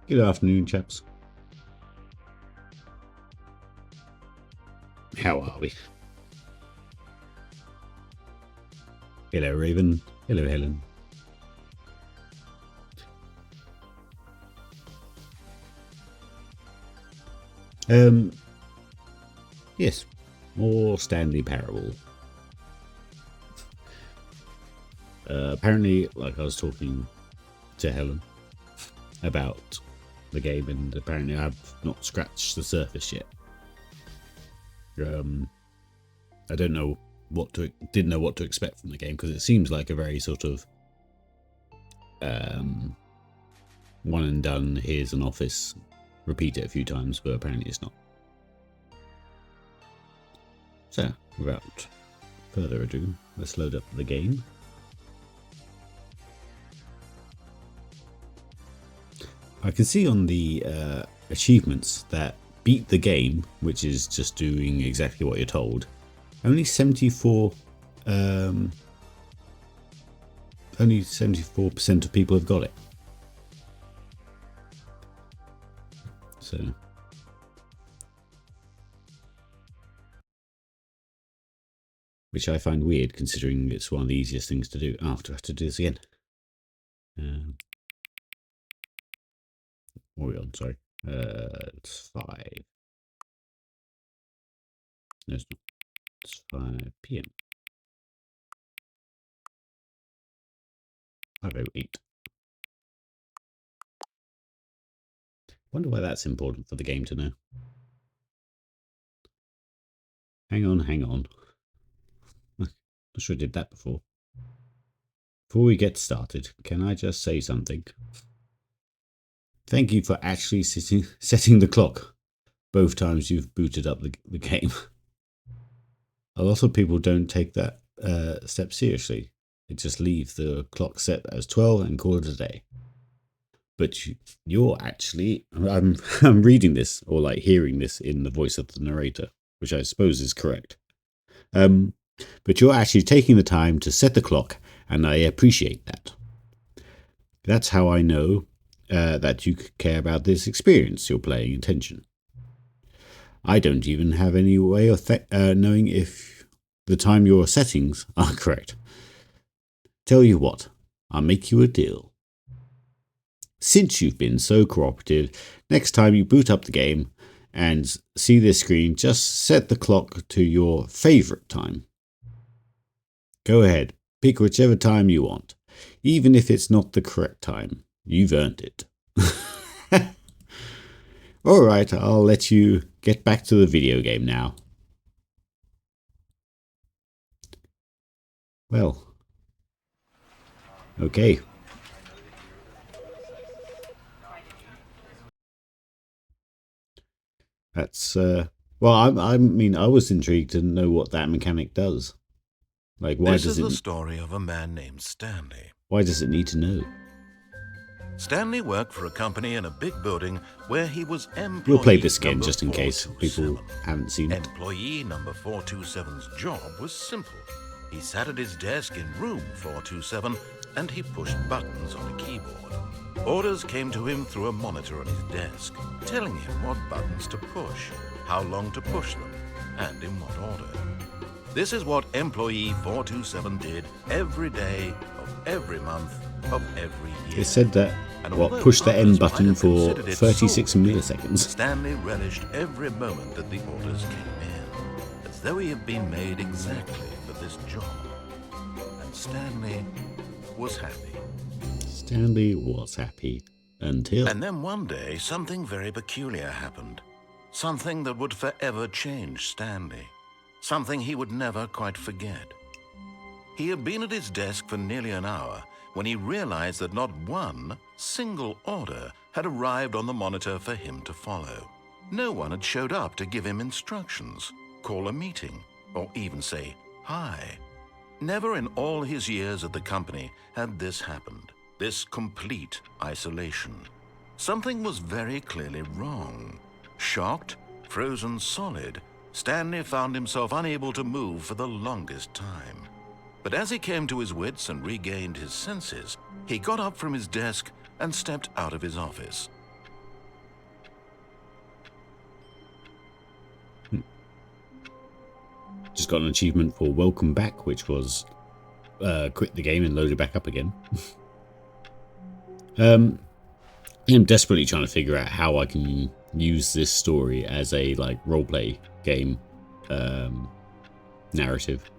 Good afternoon, chaps. How are we? Hello, Raven. Hello, Helen. Yes, more Stanley Parable. Apparently, like I was talking to Helen about the game, and apparently I've not scratched the surface yet. I don't know didn't know what to expect from the game, because it seems like a very sort of one and done. Here's an office, repeat it a few times, but apparently it's not. So, without further ado, let's load up the game. I can see on the achievements that beat the game, which is just doing exactly what you're told, only 74% of people have got it. So, which I find weird, considering it's one of the easiest things to do. Oh, do I have to do this again? What are we on? Sorry. It's 5. No, it's not. It's 5 p.m. 5:08. Wonder why that's important for the game to know. Hang on. Not sure I did that before. Before we get started, can I just say something? Thank you for actually setting the clock both times you've booted up the game. A lot of people don't take that step seriously. They just leave the clock set as 12 and call it a day. But you're actually, I'm reading this, or like hearing this in the voice of the narrator, which I suppose is correct. But you're actually taking the time to set the clock, and I appreciate that. That's how I know that you care about this experience you're paying attention. I don't even have any way of knowing if the time your settings are correct. Tell you what, I'll make you a deal. Since you've been so cooperative, next time you boot up the game and see this screen, just set the clock to your favourite time. Go ahead, pick whichever time you want, even if it's not the correct time. You've earned it. Alright, I'll let you get back to the video game now. Well, okay. That's, well, I mean, I was intrigued to know what that mechanic does. Like, why This does is the story of a man named Stanley. Why does it need to know? Stanley worked for a company in a big building where he was employee We'll play this again number just in case people 427. haven't seen it. Employee number 427's job was simple. He sat at his desk in room 427 and he pushed buttons on a keyboard. Orders came to him through a monitor on his desk, telling him what buttons to push, how long to push them, and in what order. This is what employee 427 did every day of every month of every year. It said that, And what, although push the M others button might have for considered it 36 soul-crushing, milliseconds. Stanley relished every moment that the orders came in, as though he had been made exactly for this job. And Stanley was happy. Stanley was happy until... And then one day, something very peculiar happened. Something that would forever change Stanley. Something he would never quite forget. He had been at his desk for nearly an hour when he realized that not one single order had arrived on the monitor for him to follow. No one had showed up to give him instructions, call a meeting, or even say hi. Never in all his years at the company had this happened, this complete isolation. Something was very clearly wrong. Shocked, frozen solid, Stanley found himself unable to move for the longest time. But as he came to his wits and regained his senses, he got up from his desk and stepped out of his office. Just got an achievement for Welcome Back, which was quit the game and load it back up again. I'm desperately trying to figure out how I can use this story as a like roleplay game narrative.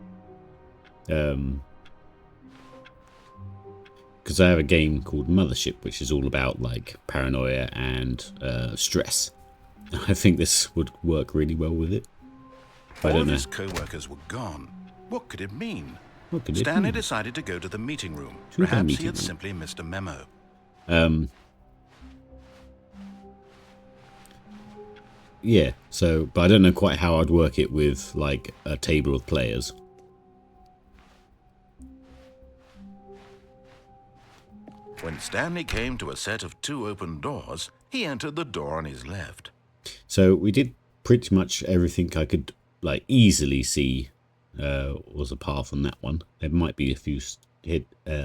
Because I have a game called Mothership, which is all about like paranoia and stress. I think this would work really well with it. All of his co-workers were gone. What could it mean? Stanley decided to go to the meeting room. Perhaps he had simply missed a memo. Yeah, so, but I don't know quite how I'd work it with like a table of players. When Stanley came to a set of 2 open doors, he entered the door on his left. So we did pretty much everything I could like easily see was a path on that one. There might be a few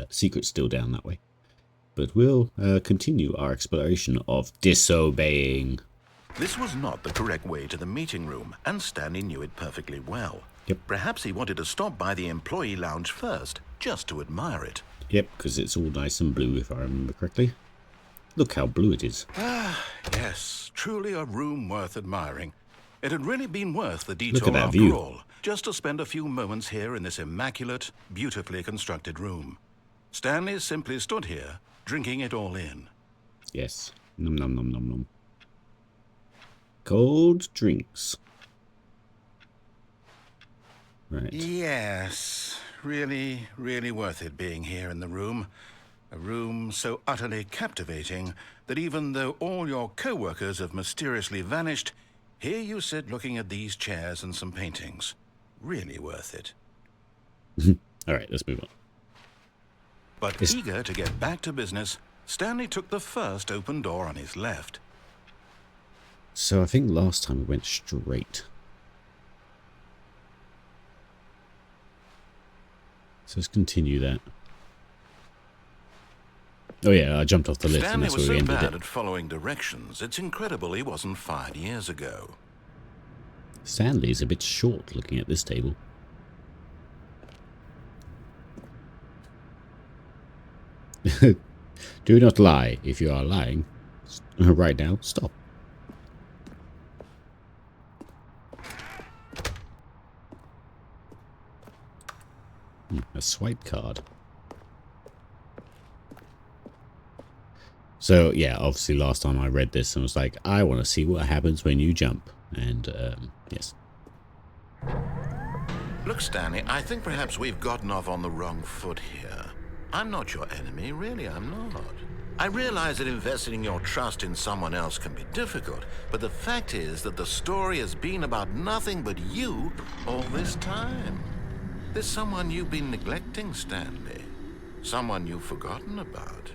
secrets still down that way. But we'll continue our exploration of disobeying. This was not the correct way to the meeting room, and Stanley knew it perfectly well. Yep. Perhaps he wanted to stop by the employee lounge first, just to admire it. Yep, because it's all nice and blue, if I remember correctly. Look how blue it is. Ah, yes, truly a room worth admiring. It had really been worth the detour Look at that after view. all, just to spend a few moments here in this immaculate, beautifully constructed room. Stanley simply stood here, drinking it all in. Yes. Nom nom nom nom nom. Cold drinks. Right. Yes, really, really worth it being here in the room. A room so utterly captivating that even though all your co-workers have mysteriously vanished, here you sit looking at these chairs and some paintings. Really worth it. All right, let's move on. But eager to get back to business, Stanley took the first open door on his left. So I think last time we went straight. So let's continue that. Oh yeah, I jumped off the lift and Stanley that's was where we so ended bad it. at following directions, it's incredible he wasn't 5 years ago. Stanley's a bit short looking at this table. Do not lie. If you are lying, right now, stop. A swipe card. So yeah, obviously last time I read this and was like, I want to see what happens when you jump. And yes. Look, Stanley, I think perhaps we've gotten off on the wrong foot here. I'm not your enemy, really, I'm not. I realize that investing your trust in someone else can be difficult, but the fact is that the story has been about nothing but you all this time. There's someone you've been neglecting, Stanley. Someone you've forgotten about.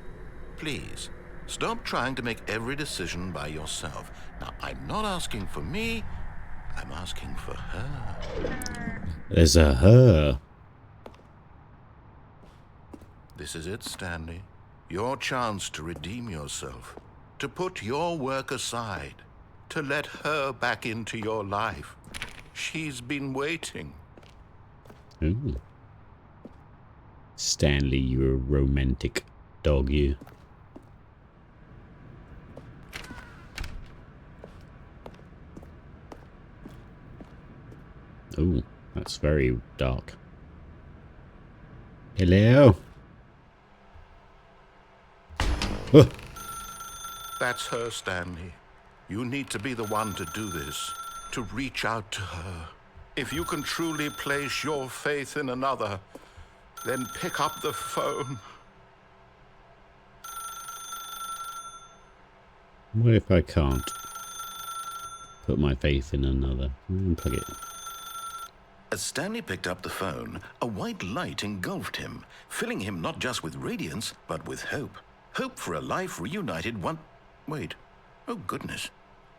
Please, stop trying to make every decision by yourself. Now, I'm not asking for me, I'm asking for her. There's a her. This is it, Stanley. Your chance to redeem yourself. To put your work aside. To let her back into your life. She's been waiting. Ooh. Stanley, you're a romantic dog, you. Oh, that's very dark. Hello? Oh. That's her, Stanley. You need to be the one to do this. To reach out to her. If you can truly place your faith in another, then pick up the phone. What if I can't put my faith in another? Unplug it. As Stanley picked up the phone, a white light engulfed him, filling him not just with radiance, but with hope. Hope for a life reunited one... Wait. Oh, goodness.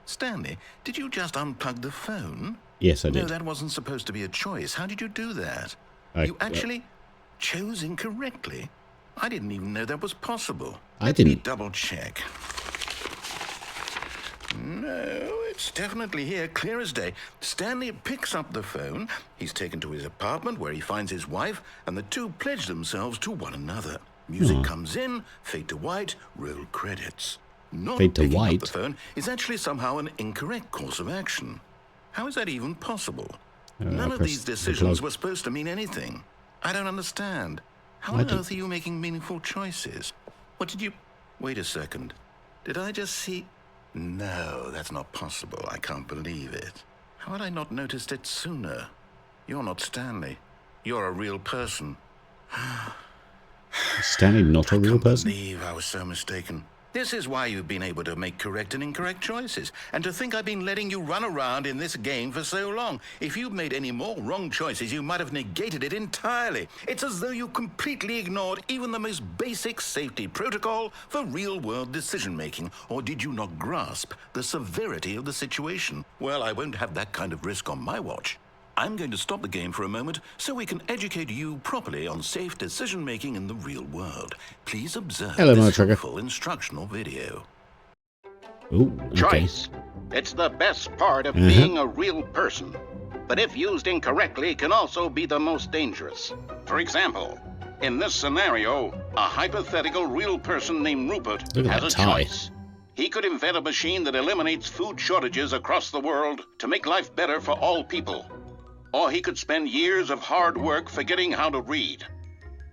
Stanley, did you just unplug the phone? Yes, I did. No, that wasn't supposed to be a choice. How did you do that? You actually chose incorrectly. I didn't even know that was possible. I didn't. Let me double check. No, it's definitely here, clear as day. Stanley picks up the phone. He's taken to his apartment where he finds his wife, and the two pledge themselves to one another. Music comes in, fade to white, roll credits. Not Fade to picking white? up the phone is actually somehow an incorrect course of action. How is that even possible? None of these decisions were supposed to mean anything. I don't understand. How on earth are you making meaningful choices? What did you... Wait a second. Did I just see... No, that's not possible. I can't believe it. How had I not noticed it sooner? You're not Stanley. You're a real person. Is Stanley not a real person? I can't believe I was so mistaken. This is why you've been able to make correct and incorrect choices. And to think I've been letting you run around in this game for so long. If you'd made any more wrong choices, you might have negated it entirely. It's as though you completely ignored even the most basic safety protocol for real-world decision-making. Or did you not grasp the severity of the situation? Well, I won't have that kind of risk on my watch. I'm going to stop the game for a moment so we can educate you properly on safe decision-making in the real world. Please observe this helpful instructional video. Ooh, okay. Choice. It's the best part of being a real person. But if used incorrectly, can also be the most dangerous. For example, in this scenario, a hypothetical real person named Rupert has a choice. He could invent a machine that eliminates food shortages across the world to make life better for all people. Or he could spend years of hard work forgetting how to read.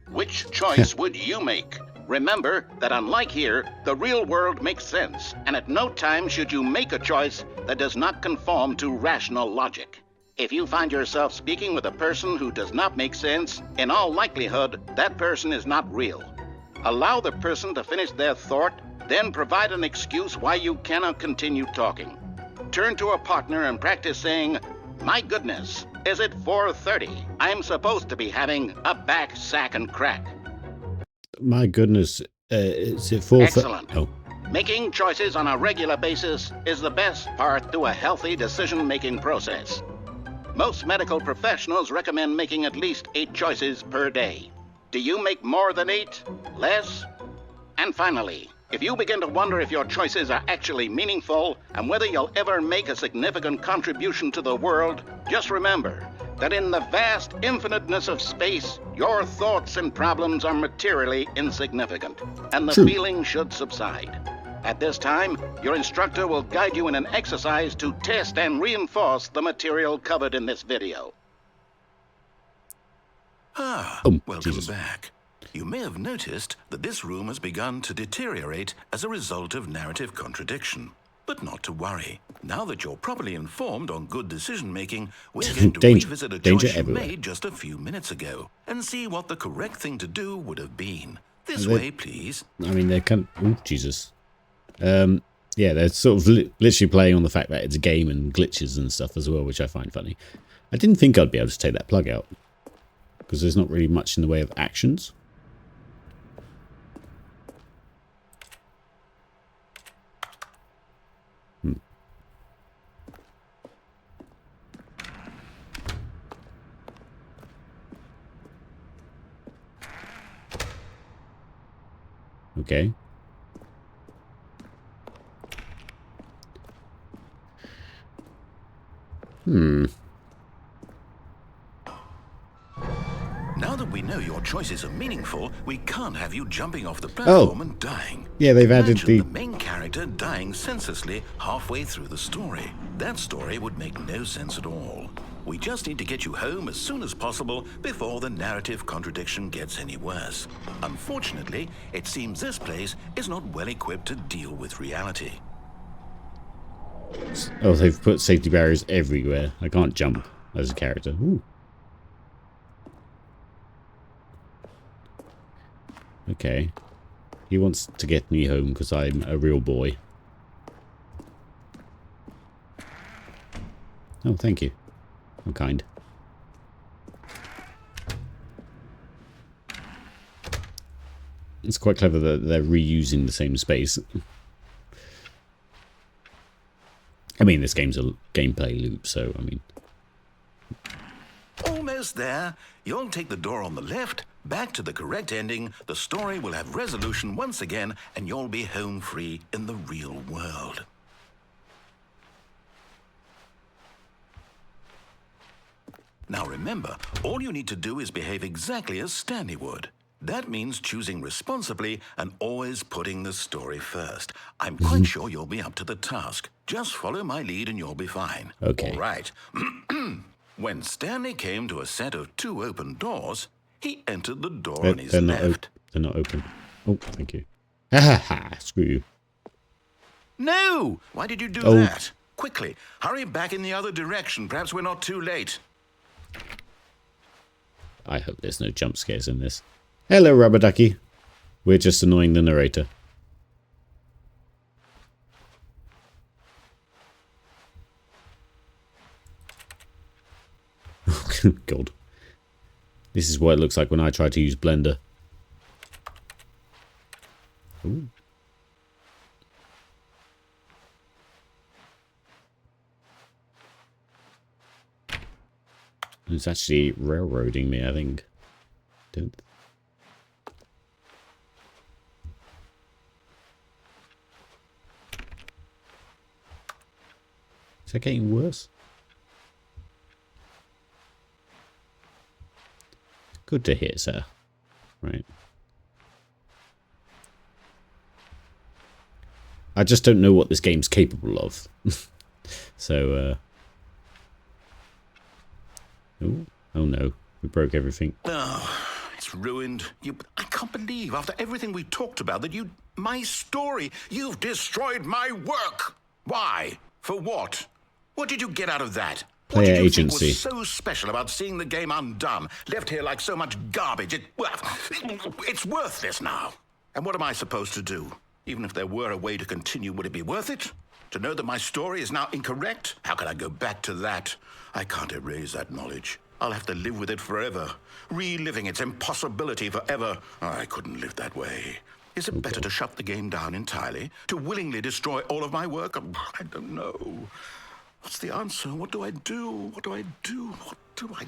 Which choice would you make? Remember that unlike here, the real world makes sense, and at no time should you make a choice that does not conform to rational logic. If you find yourself speaking with a person who does not make sense, in all likelihood, that person is not real. Allow the person to finish their thought, then provide an excuse why you cannot continue talking. Turn to a partner and practice saying, "My goodness, is it 4:30? I'm supposed to be having a back, sack, and crack." My goodness, is it 4:30? Excellent. Oh. Making choices on a regular basis is the best part to a healthy decision-making process. Most medical professionals recommend making at least 8 choices per day. Do you make more than 8? Less? And finally, if you begin to wonder if your choices are actually meaningful and whether you'll ever make a significant contribution to the world, just remember that in the vast infiniteness of space, your thoughts and problems are materially insignificant, and the feeling should subside. At this time, your instructor will guide you in an exercise to test and reinforce the material covered in this video. Welcome back. You may have noticed that this room has begun to deteriorate as a result of narrative contradiction. But not to worry. Now that you're properly informed on good decision-making, we're going to revisit a choice you made just a few minutes ago and see what the correct thing to do would have been. This way, please. I mean, they're kind of... Oh, Jesus. Yeah, they're sort of literally playing on the fact that it's a game and glitches and stuff as well, which I find funny. I didn't think I'd be able to take that plug out, because there's not really much in the way of actions. Okay. Now that we know your choices are meaningful, we can't have you jumping off the platform and dying. Yeah, they've added the main character dying senselessly halfway through the story. That story would make no sense at all. We just need to get you home as soon as possible before the narrative contradiction gets any worse. Unfortunately, it seems this place is not well equipped to deal with reality. Oh, they've put safety barriers everywhere. I can't jump as a character. Ooh. Okay. He wants to get me home because I'm a real boy. Oh, thank you. I'm kind. It's quite clever that they're reusing the same space. I mean, this game's a gameplay loop, so, I mean... Almost there. You'll take the door on the left, back to the correct ending, the story will have resolution once again, and you'll be home free in the real world. Now remember, all you need to do is behave exactly as Stanley would. That means choosing responsibly and always putting the story first. I'm quite sure you'll be up to the task. Just follow my lead and you'll be fine. Okay. All right. When Stanley came to a set of 2 open doors, he entered the door on his left. They're not open. Oh, thank you. Ha ha! Screw you. No! Why did you do that? Quickly, hurry back in the other direction. Perhaps we're not too late. I hope there's no jump scares in this. Hello, Rubber Ducky. We're just annoying the narrator. God. This is what it looks like when I try to use Blender. Ooh. It's actually railroading me, I think. Don't. Is that getting worse? Good to hear, sir. Right. I just don't know what this game's capable of. So, oh no. We broke everything. Oh, it's ruined. I can't believe, after everything we talked about, that my story, you've destroyed my work. Why? For what? What did you get out of that? What Player did you agency. think was so special about seeing the game undone, left here like so much garbage? It's worthless now. And what am I supposed to do? Even if there were a way to continue, would it be worth it? To know that my story is now incorrect? How can I go back to that? I can't erase that knowledge. I'll have to live with it forever, reliving its impossibility forever. I couldn't live that way. Is it better to shut the game down entirely? To willingly destroy all of my work? I don't know. What's the answer? What do I do? What do I do? What do I...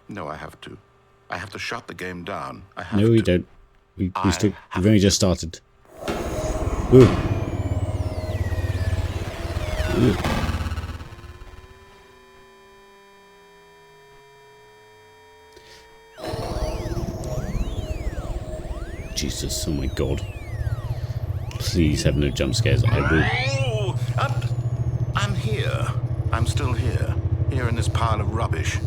No, I have to. I have to shut the game down. I have to. No, we don't. We've only just started. Ooh. Ooh. Jesus, oh my god. Please have no jump scares. I will. I'm here. I'm still here. Here in this pile of rubbish.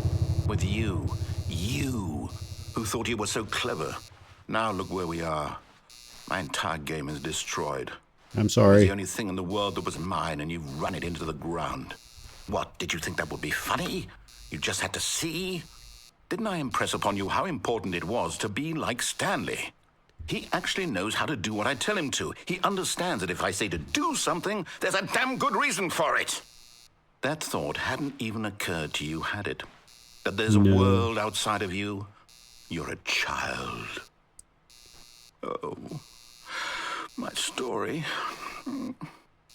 With you. You. Who thought you were so clever. Now look where we are. My entire game is destroyed. I'm It was sorry. the only thing in the world that was mine, and you've run it into the ground. What, did you think that would be funny? You just had to see? Didn't I impress upon you how important it was to be like Stanley? He actually knows how to do what I tell him to. He understands that if I say to do something, there's a damn good reason for it. That thought hadn't even occurred to you, had it? That there's a world outside of you? You're a child. Oh, my story.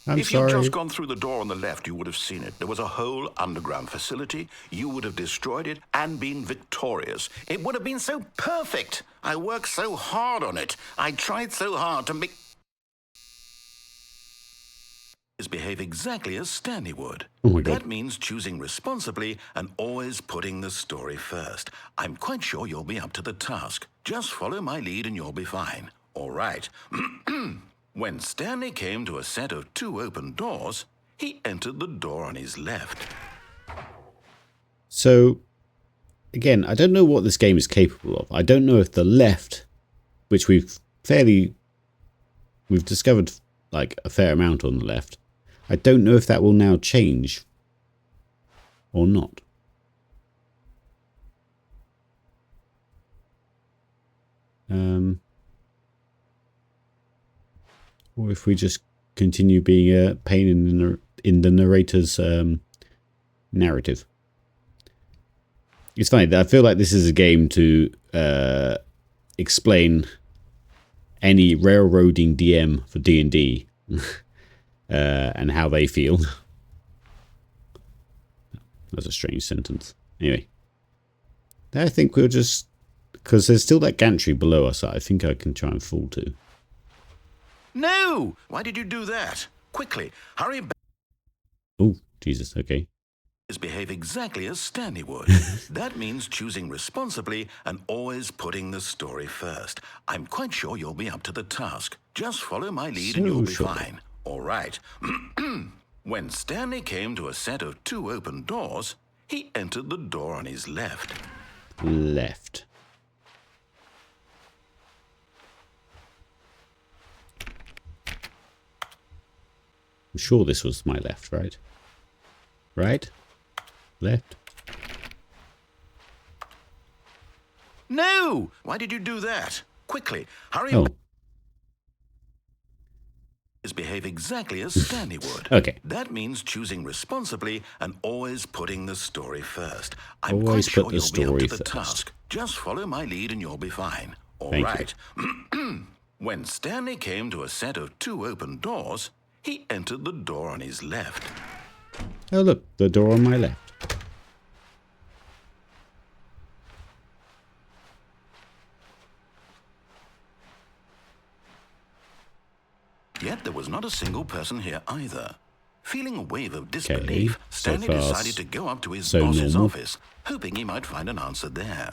If you'd just gone through the door on the left, you would have seen it. There was a whole underground facility. You would have destroyed it and been victorious. It would have been so perfect. I worked so hard on it. I tried so hard to make... behave exactly as Stanley would. Oh my God. That means choosing responsibly and always putting the story first. I'm quite sure you'll be up to the task. Just follow my lead and you'll be fine. All right. When Stanley came to a set of 2 open doors, he entered the door on his left. So, again, I don't know what this game is capable of. I don't know if the left, which we've discovered like a fair amount on the left. I don't know if that will now change or not. Or if we just continue being a pain in the narrator's narrative. It's funny, I feel like this is a game to explain any railroading DM for D&D and how they feel. That's a strange sentence. Anyway, I think we'll just... Because there's still that gantry below us that I think I can try and fall to. No! Why did you do that? Quickly, hurry back. Oh, Jesus, okay. behave exactly as Stanley would. That means choosing responsibly and always putting the story first. I'm quite sure you'll be up to the task. Just follow my lead and you'll be fine. All right. When Stanley came to a set of 2 open doors, he entered the door on his left. Left. I'm sure this was my left, right? Right? Left? No! Why did you do that? Quickly, hurry Oh. up. Behave exactly as Stanley would. Okay. That means choosing responsibly and always putting the story first. Always quite put sure the you'll story be up to the first. task. Just follow my lead and you'll be fine. All Thank right. When Stanley came to a set of 2 open doors, he entered the door on his left. Oh, look, the door on my left. Yet there was not a single person here either. Feeling a wave of disbelief, Stanley decided to go up to his boss's office, hoping he might find an answer there.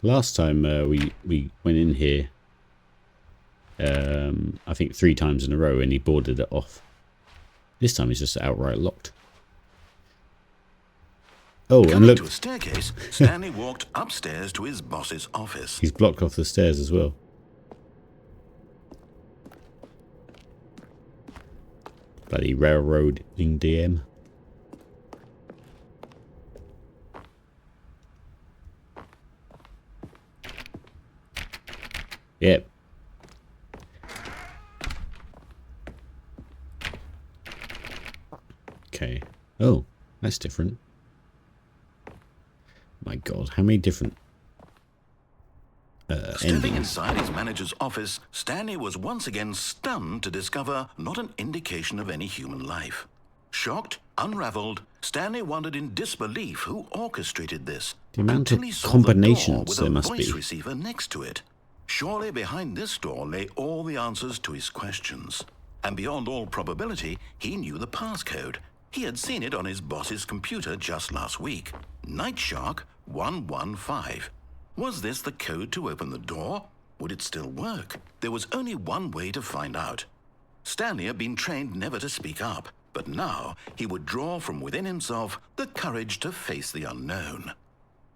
Last time we went in here, I think 3 times in a row, and he boarded it off. This time it's just outright locked. Oh, and look. To a staircase, Stanley walked upstairs to his boss's office. He's blocked off the stairs as well. Bloody railroading DM. Yep. Okay. Oh, that's different. My God, how many different Stepping endings? inside his manager's office, Stanley was once again stunned to discover not an indication of any human life. Shocked, unraveled, Stanley wondered in disbelief who orchestrated this. The amount until of he saw combinations the door there with a must voice be. receiver next to it. Surely behind this door lay all the answers to his questions. And beyond all probability, he knew the passcode. He had seen it on his boss's computer just last week. Night Shark 115. Was this the code to open the door? Would it still work? There was only one way to find out. Stanley had been trained never to speak up, but now he would draw from within himself the courage to face the unknown.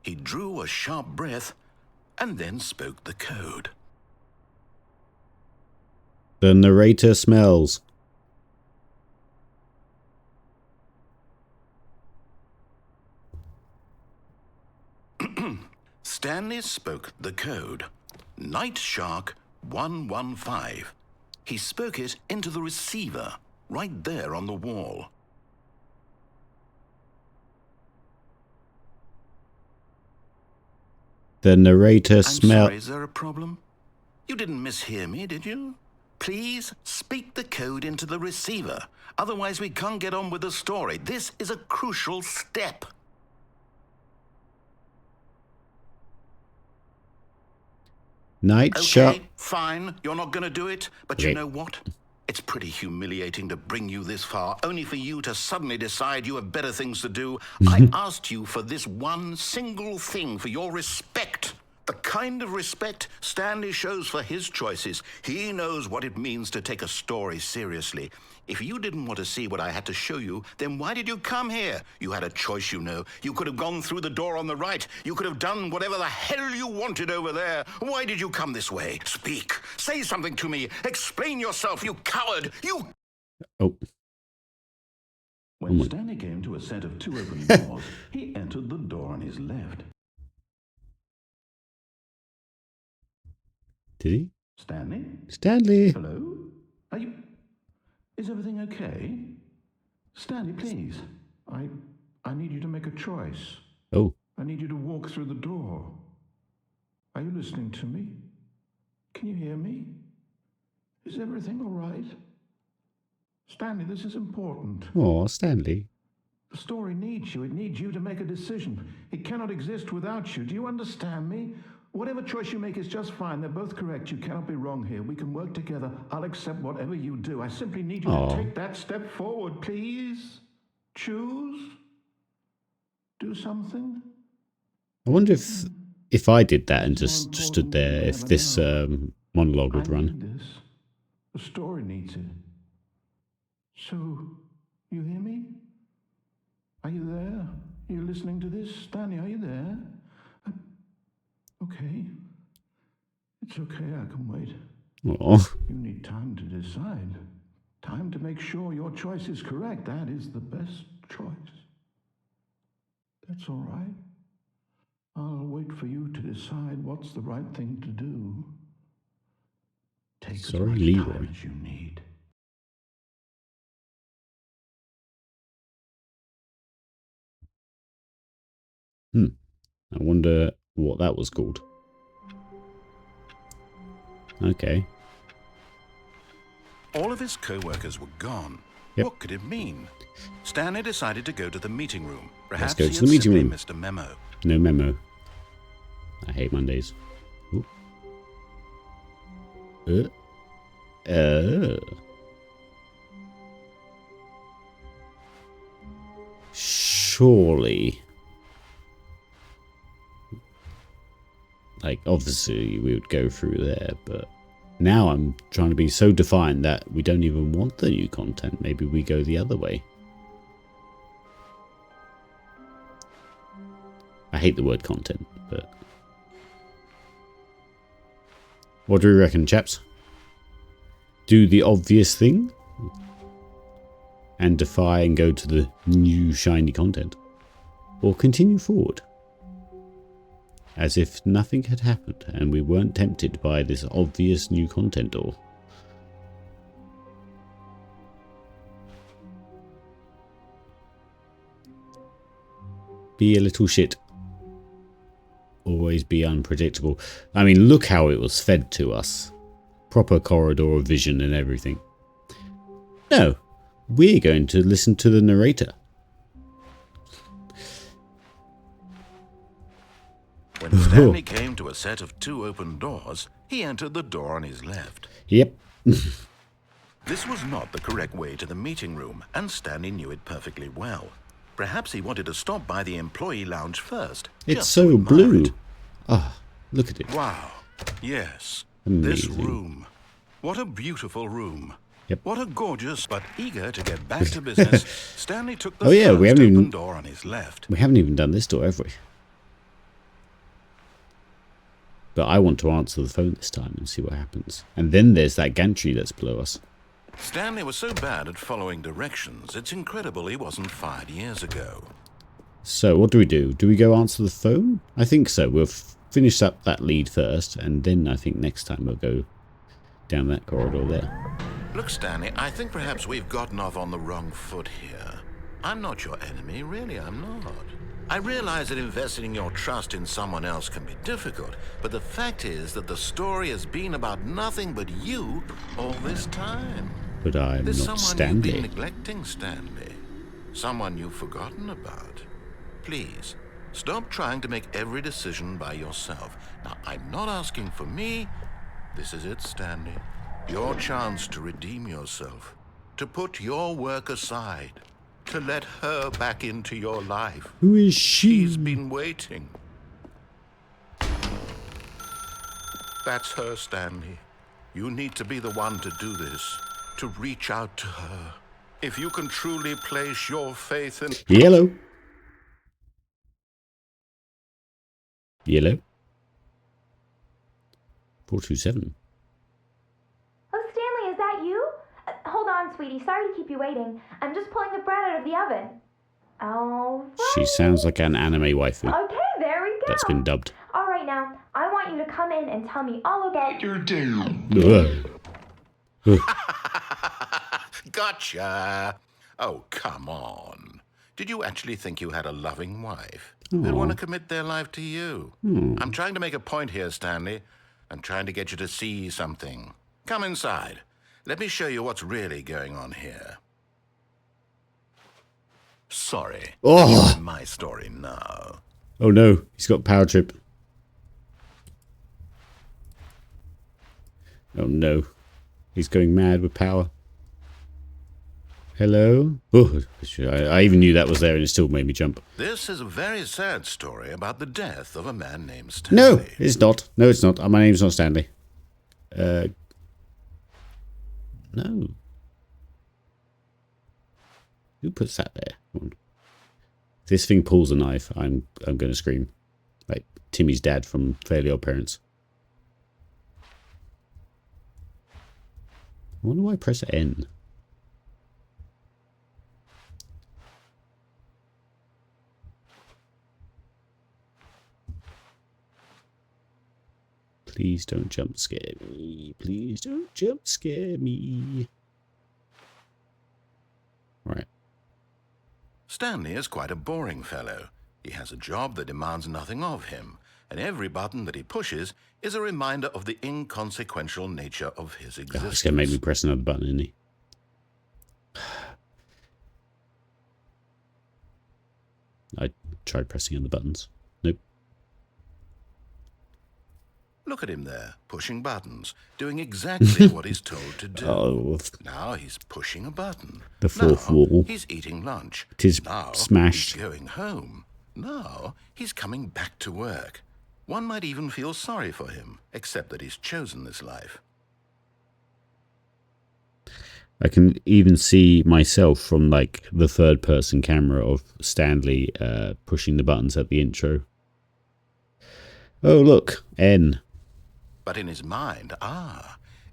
He drew a sharp breath and then spoke the code. The narrator smells. Stanley spoke the code. Night Shark 115. He spoke it into the receiver, right there on the wall. The narrator I'm smells. sorry, is there a problem? You didn't mishear me, did you? Please speak the code into the receiver. Otherwise, we can't get on with the story. This is a crucial step. Night Shark. Okay, fine. You're not going to do it. But you know what? It's pretty humiliating to bring you this far, only for you to suddenly decide you have better things to do. I asked you for this one single thing, for your respect. The kind of respect Stanley shows for his choices. He knows what it means to take a story seriously. If you didn't want to see what I had to show you, then why did you come here? You had a choice, you know. You could have gone through the door on the right. You could have done whatever the hell you wanted over there. Why did you come this way? Speak. Say something to me. Explain yourself, you coward. You... Oh. When Stanley came to a set of 2 open doors, he entered the door on his left. Did he? Stanley? Stanley. Hello? Are you... Is everything okay? Stanley, please. I need you to make a choice. Oh. I need you to walk through the door. Are you listening to me? Can you hear me? Is everything all right? Stanley, this is important. Oh, Stanley. The story needs you. It needs you to make a decision. It cannot exist without you. Do you understand me? Whatever choice you make is just fine. They're both correct. You cannot be wrong here. We can work together. I'll accept whatever you do. I simply need you to take that step forward, please. Choose. Do something. I wonder if I did that and just stood there, if this monologue would run. This. The story needs it. So, you hear me? Are you there? Are you listening to this? Stanley, are you there? Okay. It's okay, I can wait. Oh. You need time to decide. Time to make sure your choice is correct. That is the best choice. That's all right. I'll wait for you to decide what's the right thing to do. Take as much time as you need. I wonder what that was called. Okay. All of his co-workers were gone. Yep. What could it mean? Stanley decided to go to the meeting room. Perhaps Let's go he to had the meeting simply room. missed a memo. No memo. I hate Mondays. Ooh. Surely. Like, obviously we would go through there, but now I'm trying to be so defined that we don't even want the new content. Maybe we go the other way. I hate the word content, but... What do we reckon, chaps? Do the obvious thing? And defy and go to the new shiny content? Or continue forward? As if nothing had happened and we weren't tempted by this obvious new content or... Be a little shit. Always be unpredictable. I mean, look how it was fed to us. Proper corridor of vision and everything. No, we're going to listen to the narrator. When Stanley came to a set of 2 open doors, he entered the door on his left. Yep. This was not the correct way to the meeting room, and Stanley knew it perfectly well. Perhaps he wanted to stop by the employee lounge first. It's so blue. Ah, look at it. Wow. Yes. Amazing. This room. What a beautiful room. Yep. What a gorgeous, but eager to get back to business, Stanley took the we first haven't open even, door on his left. We haven't even done this door, have we? But I want to answer the phone this time and see what happens. And then there's that gantry that's below us. Stanley was so bad at following directions, it's incredible he wasn't fired years ago. So, what do? Do we go answer the phone? I think so. We'll finish up that lead first, and then I think next time we'll go down that corridor there. Look, Stanley, I think perhaps we've gotten off on the wrong foot here. I'm not your enemy, really, I'm not. I realize that investing your trust in someone else can be difficult, but the fact is that the story has been about nothing but you all this time. But I'm There's not someone Stanley. you've been neglecting, Stanley. Someone you've forgotten about. Please, stop trying to make every decision by yourself. Now, I'm not asking for me. This is it, Stanley. Your chance to redeem yourself. To put your work aside. To let her back into your life. Who is she? She's been waiting. That's her, Stanley. You need to be the one to do this. To reach out to her. If you can truly place your faith in... Yellow. Yellow. 427. Oh, Stanley, is that you? Hold on, sweetie. Sorry to keep you waiting. I'm just pulling the bread out of the oven. Oh. She sounds like an anime waifu. Okay, there we go. That's been dubbed. All right, now, I want you to come in and tell me all about your day. Gotcha. Oh, come on. Did you actually think you had a loving wife? They'd want to commit their life to you. I'm trying to make a point here, Stanley. I'm trying to get you to see something. Come inside. Let me show you what's really going on here. Sorry. Oh. My story now. Oh no, he's got power trip. Oh no. He's going mad with power. Hello? Oh, I even knew that was there and it still made me jump. This is a very sad story about the death of a man named Stanley. No, it's not. No, it's not. My name's not Stanley. No. Who puts that there? If this thing pulls a knife, I'm going to scream. Like Timmy's dad from Fairly Odd Parents. I wonder why I press N. Please don't jump scare me. Please don't jump scare me. Right. Stanley is quite a boring fellow. He has a job that demands nothing of him, and every button that he pushes is a reminder of the inconsequential nature of his existence. Oh, it's going to make me press another button, isn't he? I tried pressing on the buttons. Nope. Look at him there, pushing buttons, doing exactly what he's told to do. Oh, Now he's pushing a button. the fourth Now wall. he's eating lunch. It is Now smashed. he's going home. Now he's coming back to work. One might even feel sorry for him, except that he's chosen this life. I can even see myself from like the third person camera of Stanley pushing the buttons at the intro. Oh look, N. But in his mind,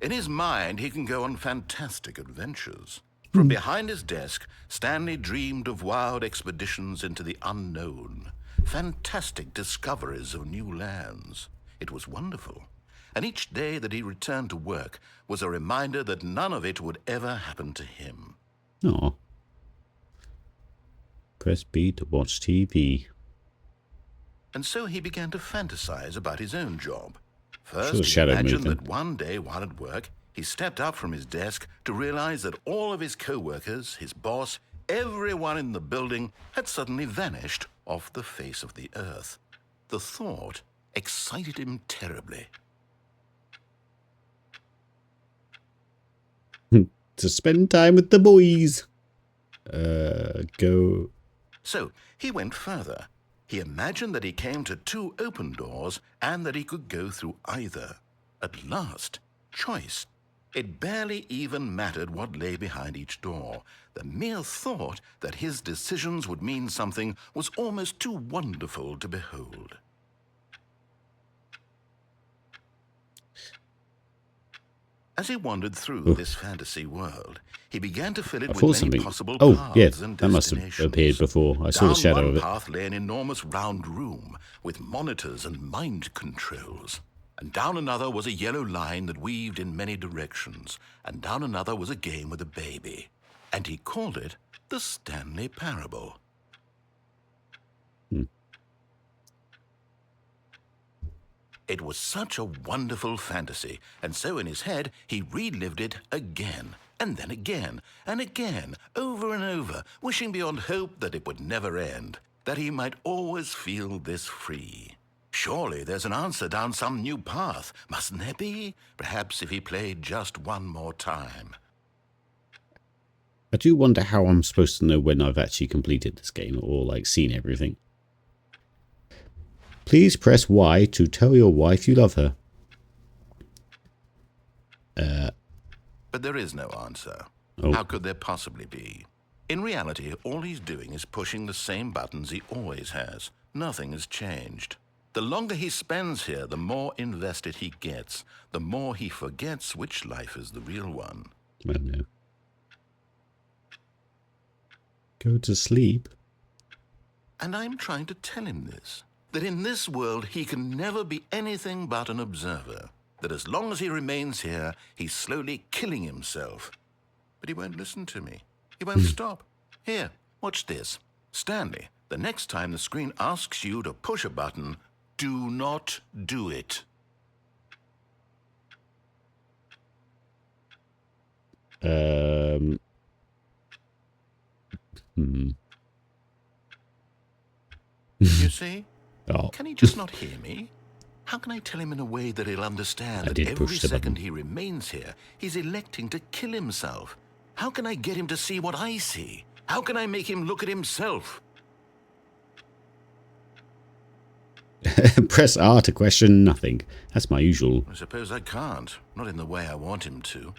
he can go on fantastic adventures. From behind his desk, Stanley dreamed of wild expeditions into the unknown, fantastic discoveries of new lands. It was wonderful. And each day that he returned to work was a reminder that none of it would ever happen to him. Aw. Press B to watch TV. And so he began to fantasize about his own job. Sure, First, he shadow imagined movement. that one day while at work, he stepped up from his desk to realize that all of his co-workers, his boss, everyone in the building had suddenly vanished off the face of the earth. The thought excited him terribly. To spend time with the boys. Go. So he went further. He imagined that he came to 2 open doors and that he could go through either. At last, choice. It barely even mattered what lay behind each door. The mere thought that his decisions would mean something was almost too wonderful to behold. As he wandered through this fantasy world, he began to fill it with many possible paths and that must have destinations. appeared before. I saw the shadow of it. Down one path lay an enormous round room with monitors and mind controls. And down another was a yellow line that weaved in many directions. And down another was a game with a baby. And he called it the Stanley Parable. It was such a wonderful fantasy, and so in his head he relived it again, and then again, and again, over and over, wishing beyond hope that it would never end, that he might always feel this free. Surely there's an answer down some new path, mustn't there be? Perhaps if he played just one more time. I do wonder how I'm supposed to know when I've actually completed this game or like seen everything. Please press Y to tell your wife you love her. But there is no answer. Oh. How could there possibly be? In reality, all he's doing is pushing the same buttons he always has. Nothing has changed. The longer he spends here, the more invested he gets, the more he forgets which life is the real one. Oh no. Go to sleep. And I'm trying to tell him this, that in this world he can never be anything but an observer, that as long as he remains here, he's slowly killing himself. But he won't listen to me. He won't stop. Here, watch this. Stanley, the next time the screen asks you to push a button, do not do it. You see? Oh. Can he just not hear me? How can I tell him in a way that he'll understand I that did every push the second button. he remains here, he's electing to kill himself? How can I get him to see what I see? How can I make him look at himself? Press R to question nothing. That's my usual. I suppose I can't. Not in the way I want him to.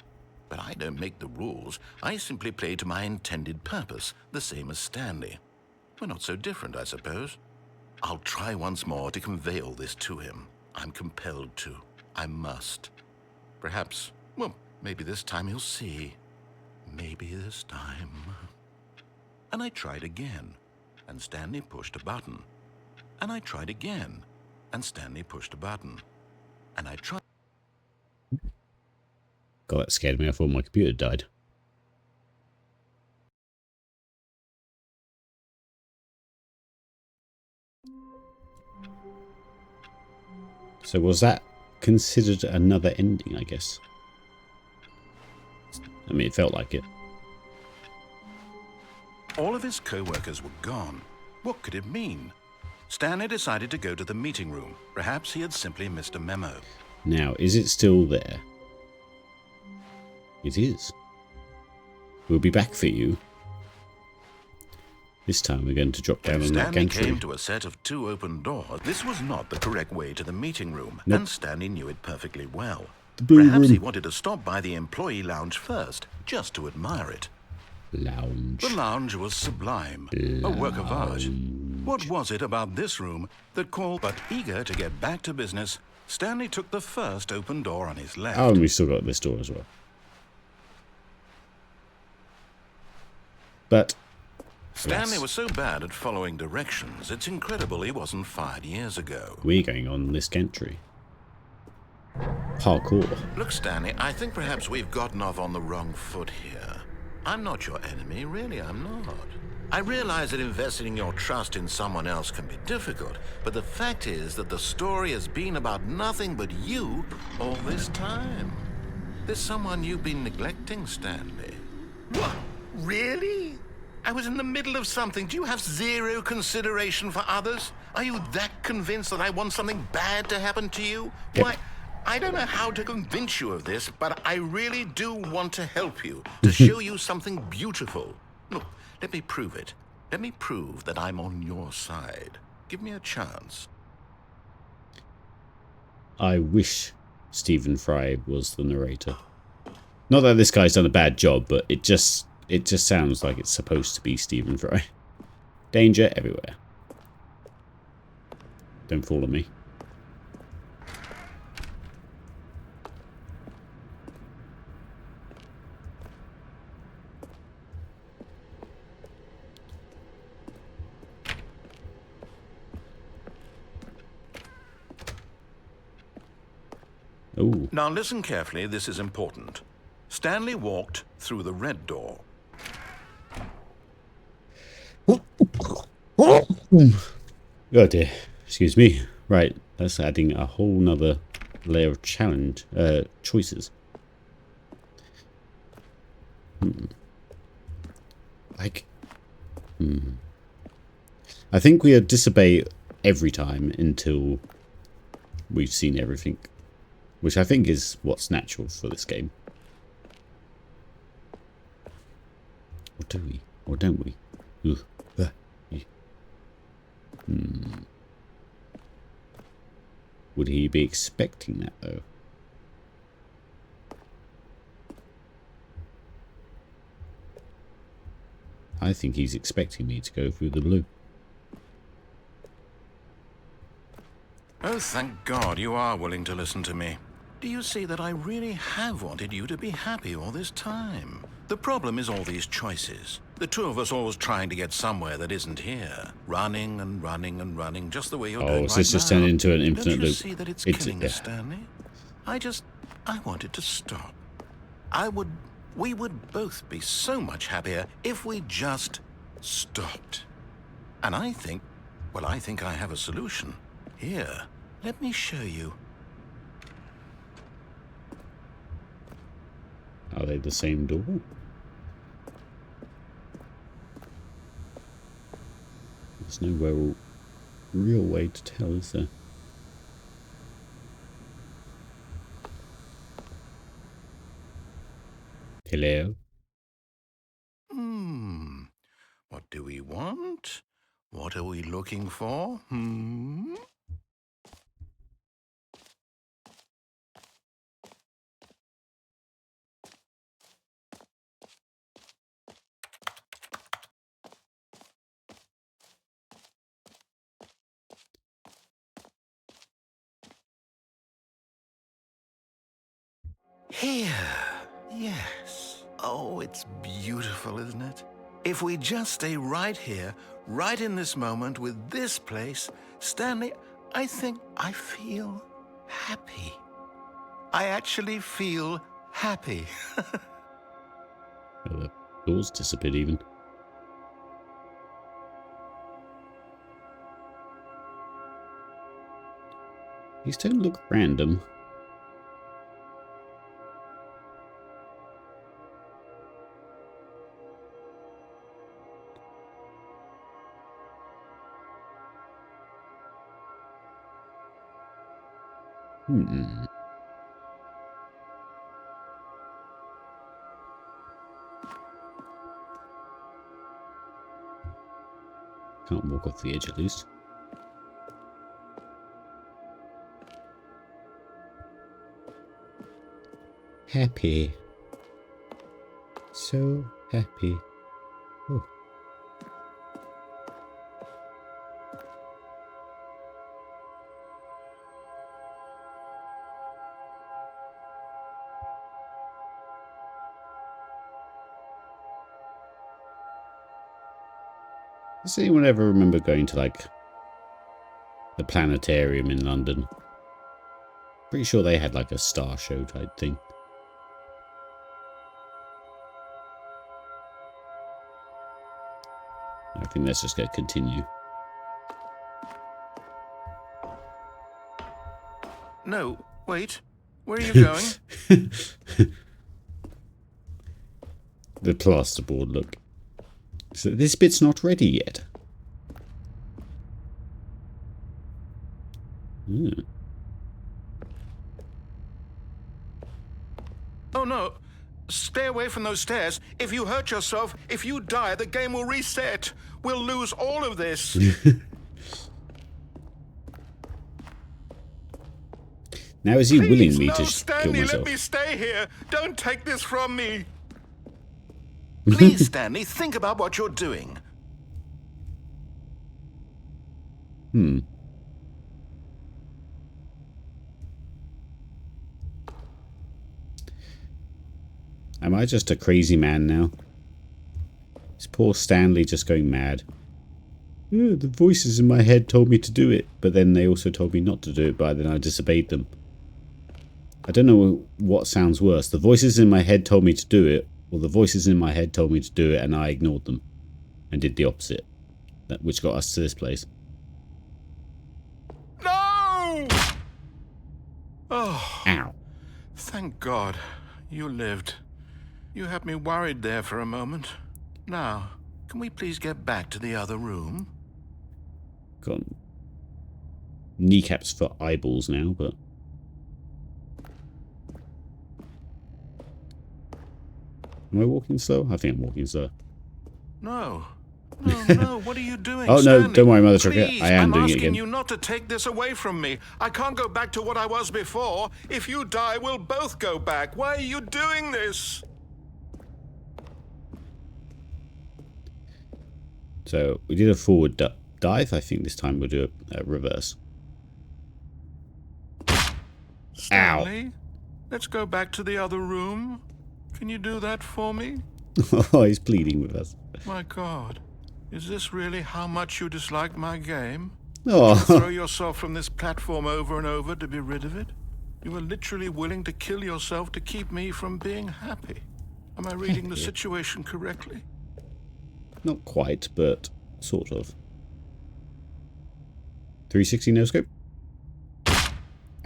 But I don't make the rules. I simply play to my intended purpose, the same as Stanley. We're not so different, I suppose. I'll try once more to convey all this to him. I'm compelled to. I must. Perhaps, well, maybe this time he'll see. Maybe this time. And I tried again, and Stanley pushed a button. And I tried again, and Stanley pushed a button. And I tried. God, that scared me. I thought my computer died. So was that considered another ending, I guess? I mean, it felt like it. All of his co-workers were gone. What could it mean? Stanley decided to go to the meeting room. Perhaps he had simply missed a memo. Now, is it still there? It is. We'll be back for you. This time we're going to drop down on that Stanley gantry. came to a set of 2 open doors. This was not the correct way to the meeting room, Nope. and Stanley knew it perfectly well. The blue Perhaps he room. wanted to stop by the employee lounge first, just to admire it. Lounge. The lounge was sublime, a work of art. What was it about this room that called? But eager to get back to business, Stanley took the first open door on his left. Oh, and we still got this door as well. But Stanley alas, was so bad at following directions, it's incredible he wasn't fired years ago. we're going on this gantry. Parkour. Look, Stanley, I think perhaps we've gotten off on the wrong foot here. I'm not your enemy, really, I'm not. I realize that investing your trust in someone else can be difficult, but the fact is that the story has been about nothing but you all this time. There's someone you've been neglecting, Stanley. What? Really? I was in the middle of something. Do you have zero consideration for others? Are you that convinced that I want something bad to happen to you? Why, I don't know how to convince you of this, but I really do want to help you, to show you something beautiful. Look, let me prove it. Let me prove that I'm on your side. Give me a chance. I wish Stephen Fry was the narrator. Not that this guy's done a bad job, but it just sounds like it's supposed to be Stephen Fry. Danger everywhere. Don't fall on me. Oh, Now listen carefully, this is important. Stanley walked through the red door. oh dear. Excuse me. Right, that's adding a whole nother layer of challenge choices. I think we disobey every time until we've seen everything, which I think is what's natural for this game. Or do we? Or don't we? Ugh. Would he be expecting that, though? I think he's expecting me to go through the blue. Oh, thank God you are willing to listen to me. Do you see that I really have wanted you to be happy all this time? The problem is all these choices. The two of us always trying to get somewhere that isn't here. Running and running and running, just the way you're doing so right this just now. turned into an Don't infinite you loop. see that it's It's- killing yeah. us, Stanley? I wanted to stop. We would both be so much happier if we just stopped. And I think I have a solution. Here, let me show you. Are they the same door? There's no real way to tell, is there? Hello? What do we want? What are we looking for? Here. Yes. Oh, it's beautiful, isn't it? If we just stay right here, right in this moment with this place, Stanley, I think I feel happy. I actually feel happy. Oh, the doors disappeared even. These don't look random. Can't walk off the edge at least. Happy. So happy. Oh. Does anyone ever remember going to, like, the planetarium in London? Pretty sure they had, like, a star show type thing. I think let's just go continue. No, wait. Where are you going? The plasterboard look. So this bit's not ready yet. Oh no. Stay away from those stairs. If you hurt yourself, if you die, the game will reset. We'll lose all of this. Now is he willing me no, to Stanley, kill myself? let me stay here. Don't take this from me. Please, Stanley, think about what you're doing. Am I just a crazy man now? Is poor Stanley just going mad? Yeah, the voices in my head told me to do it, but then they also told me not to do it, but then I disobeyed them. I don't know what sounds worse. The voices in my head told me to do it, or the voices in my head told me to do it and I ignored them and did the opposite, which got us to this place. No! Oh, Ow. thank God you lived. You had me worried there for a moment. Now, can we please get back to the other room? Got kneecaps for eyeballs now, but... Am I walking slow? I think I'm walking slow. No. No, what are you doing, Oh, no, Stanley? don't worry, Mother Trucker. Please, I am doing it I'm asking again. you not to take this away from me. I can't go back to what I was before. If you die, we'll both go back. Why are you doing this? So, we did a forward dive. I think this time we'll do a reverse. Stanley, let's go back to the other room. Can you do that for me? Oh, he's pleading with us. My God, is this really how much you dislike my game? Oh. You throw yourself from this platform over and over to be rid of it? You were literally willing to kill yourself to keep me from being happy. Am I reading the situation correctly? Not quite, but sort of. 360 no scope.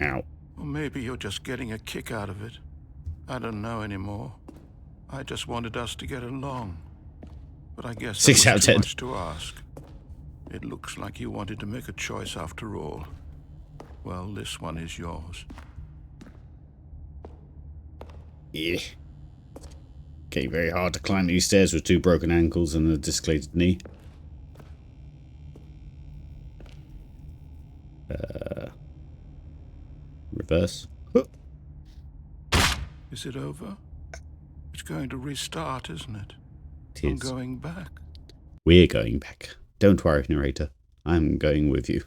Ow. Or maybe you're just getting a kick out of it. I don't know anymore. I just wanted us to get along. But I guess 6 that out was of too 10. much to ask. It looks like you wanted to make a choice after all. Well, this one is yours. Yeah. Getting very hard to climb these stairs with 2 broken ankles and a dislocated knee. Reverse. Is it over? It's going to restart, isn't it? It I'm is. going back. We're going back. Don't worry, narrator. I'm going with you.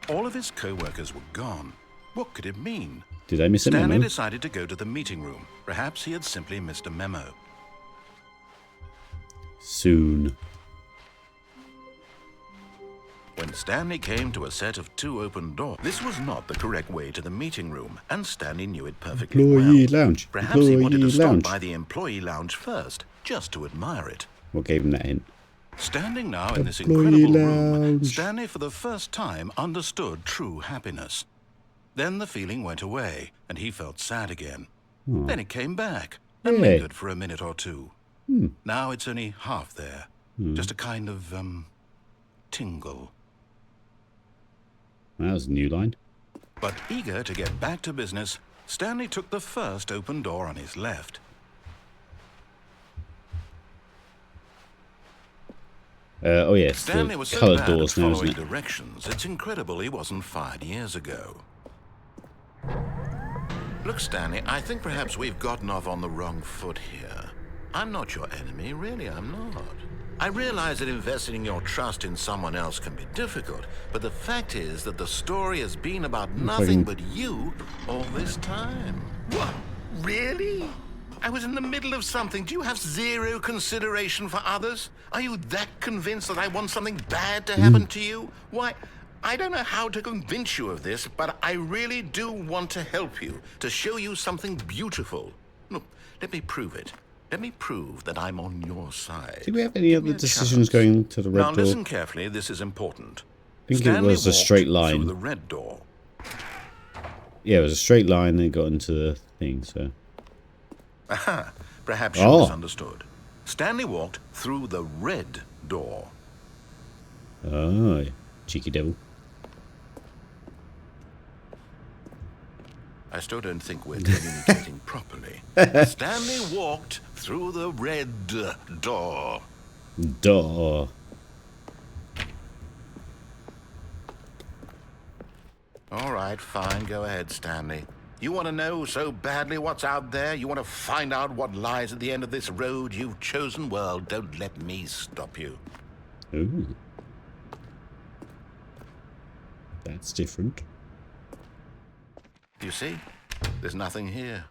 All of his co-workers were gone. What could it mean? Did I miss a Stanley memo? decided to go to the meeting room. Perhaps he had simply missed a memo. Soon. When Stanley came to a set of 2 open doors, this was not the correct way to the meeting room, and Stanley knew it perfectly Employee well. lounge. Perhaps he wanted to Employee stop lounge. by the employee lounge first, just to admire it. What gave him that hint? Standing now in this Employee incredible room, lounge. Stanley for the first time understood true happiness. Then the feeling went away, and he felt sad again. Oh. Then it came back, and Hey. lingered for a minute or 2. Hmm. Now it's only half there. Just a kind of, tingle. That was a new line. But eager to get back to business, Stanley took the first open door on his left. Oh yes, Stanley the was so coloured bad doors at now, following isn't it? directions, it's incredible he wasn't fired years ago. Look, Stanley, I think perhaps we've gotten off on the wrong foot here. I'm not your enemy, really, I'm not. I realize that investing your trust in someone else can be difficult, but the fact is that the story has been about nothing but you all this time. What? Really? I was in the middle of something. Do you have 0 consideration for others? Are you that convinced that I want something bad to happen to you? Why, I don't know how to convince you of this, but I really do want to help you, to show you something beautiful. Look, let me prove it. Let me prove that I'm on your side. Did we have any Give me other a decisions chance. going to the red Now door? listen carefully, this is important. I think it Stanley was a walked straight through line. the red door. Yeah, it was a straight line and it got into the thing, so... Aha, perhaps you Oh. misunderstood. Stanley walked through the red door. Oh, cheeky devil. I still don't think we're communicating properly. Stanley walked through the red door. Door. All right, fine, go ahead, Stanley. You want to know so badly what's out there? You want to find out what lies at the end of this road you've chosen? Well, don't let me stop you. Ooh. That's different. You see? There's nothing here.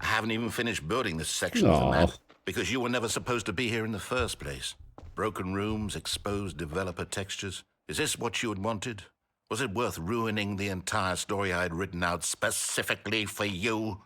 I haven't even finished building this section of the Aw. map because you were never supposed to be here in the first place. Broken rooms, exposed developer textures. Is this what you had wanted? Was it worth ruining the entire story I had written out specifically for you?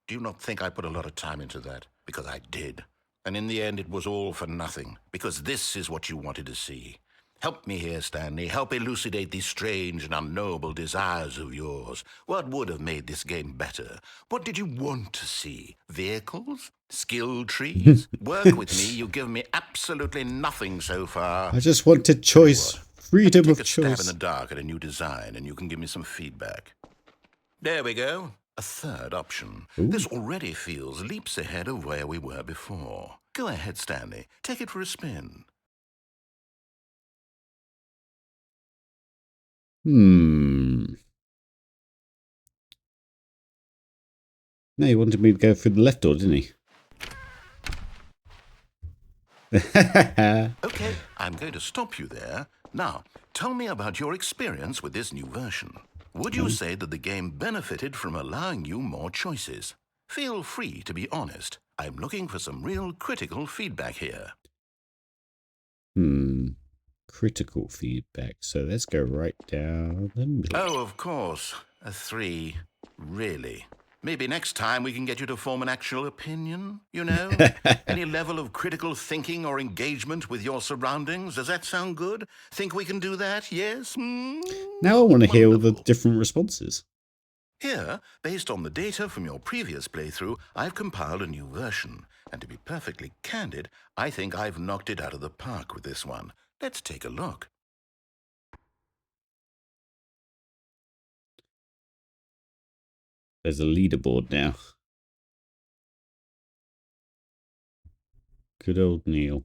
Do you not think I put a lot of time into that? Because I did. And in the end, it was all for nothing. Because this is what you wanted to see. Help me here, Stanley. Help elucidate these strange and unknowable desires of yours. What would have made this game better? What did you want to see? Vehicles? Skill trees? Work with me. You've given me absolutely nothing so far. I just wanted choice. Freedom Take of a stab in choice. the dark at a new design, and you can give me some feedback. There we go. A third option. Ooh. This already feels leaps ahead of where we were before. Go ahead, Stanley. Take it for a spin. No, he wanted me to go through the left door, didn't he? Okay, I'm going to stop you there. Now, tell me about your experience with this new version. Would you say that the game benefited from allowing you more choices? Feel free to be honest. I'm looking for some real critical feedback here. Critical feedback. So let's go right down the middle. Oh, of course. A 3. Really? Maybe next time we can get you to form an actual opinion, you know? Any level of critical thinking or engagement with your surroundings. Does that sound good? Think we can do that? Yes? Now I want to hear all the Wonderful. different responses. Here, based on the data from your previous playthrough, I've compiled a new version. And to be perfectly candid, I think I've knocked it out of the park with this one. Let's take a look. There's a leaderboard now. Good old Neil.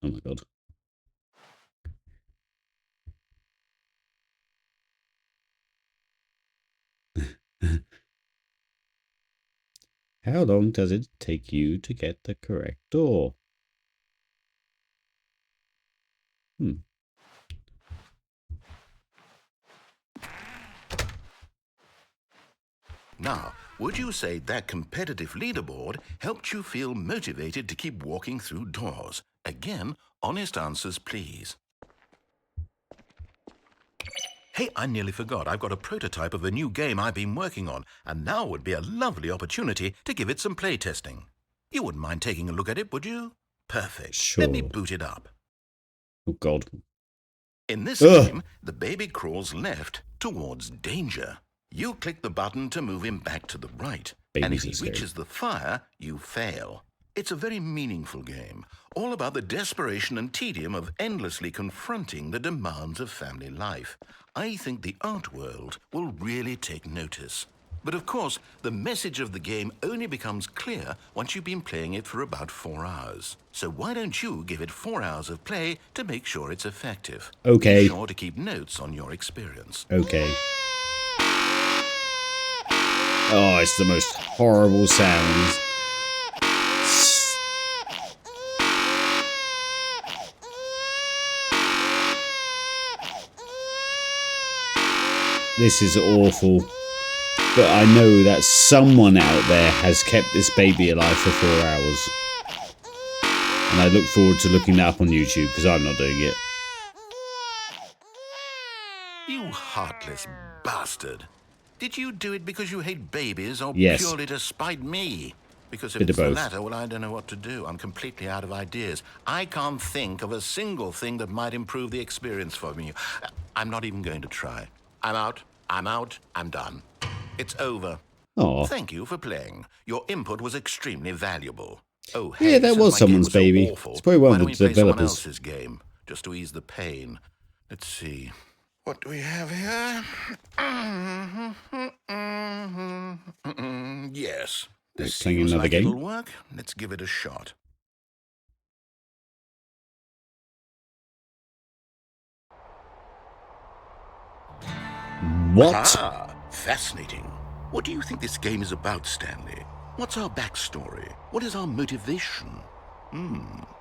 Oh my god. How long does it take you to get the correct door? Now, would you say that competitive leaderboard helped you feel motivated to keep walking through doors? Again, honest answers, please. Hey, I nearly forgot. I've got a prototype of a new game I've been working on, and now would be a lovely opportunity to give it some play testing. You wouldn't mind taking a look at it, would you? Perfect. Sure. Let me boot it up. Oh god. In this game, the baby crawls left towards danger. You click the button to move him back to the right. And if he reaches the fire, you fail. It's a very meaningful game, all about the desperation and tedium of endlessly confronting the demands of family life. I think the art world will really take notice. But of course, the message of the game only becomes clear once you've been playing it for about 4 hours. So why don't you give it 4 hours of play to make sure it's effective? Okay. Be sure to keep notes on your experience. Okay. Oh, it's the most horrible sounds. This is awful. But I know that someone out there has kept this baby alive for 4 hours. And I look forward to looking that up on YouTube, because I'm not doing it. You heartless bastard. Did you do it because you hate babies or Yes. purely to spite me? Because if Bit it's of the both. latter, well, I don't know what to do. I'm completely out of ideas. I can't think of a single thing that might improve the experience for me. I'm not even going to try. I'm out. I'm out. I'm done. It's over. Oh, Thank you for playing. Your input was extremely valuable. Oh, hey, yeah, that since was my game someone's was so baby. awful, It's probably why one don't of we the play someone developers. else's game, just to ease the pain? Let's see. What do we have here? Yes. This Playing seems another like game? it'll work. Let's give it a shot. What? Ah, fascinating. What do you think this game is about, Stanley? What's our backstory? What is our motivation?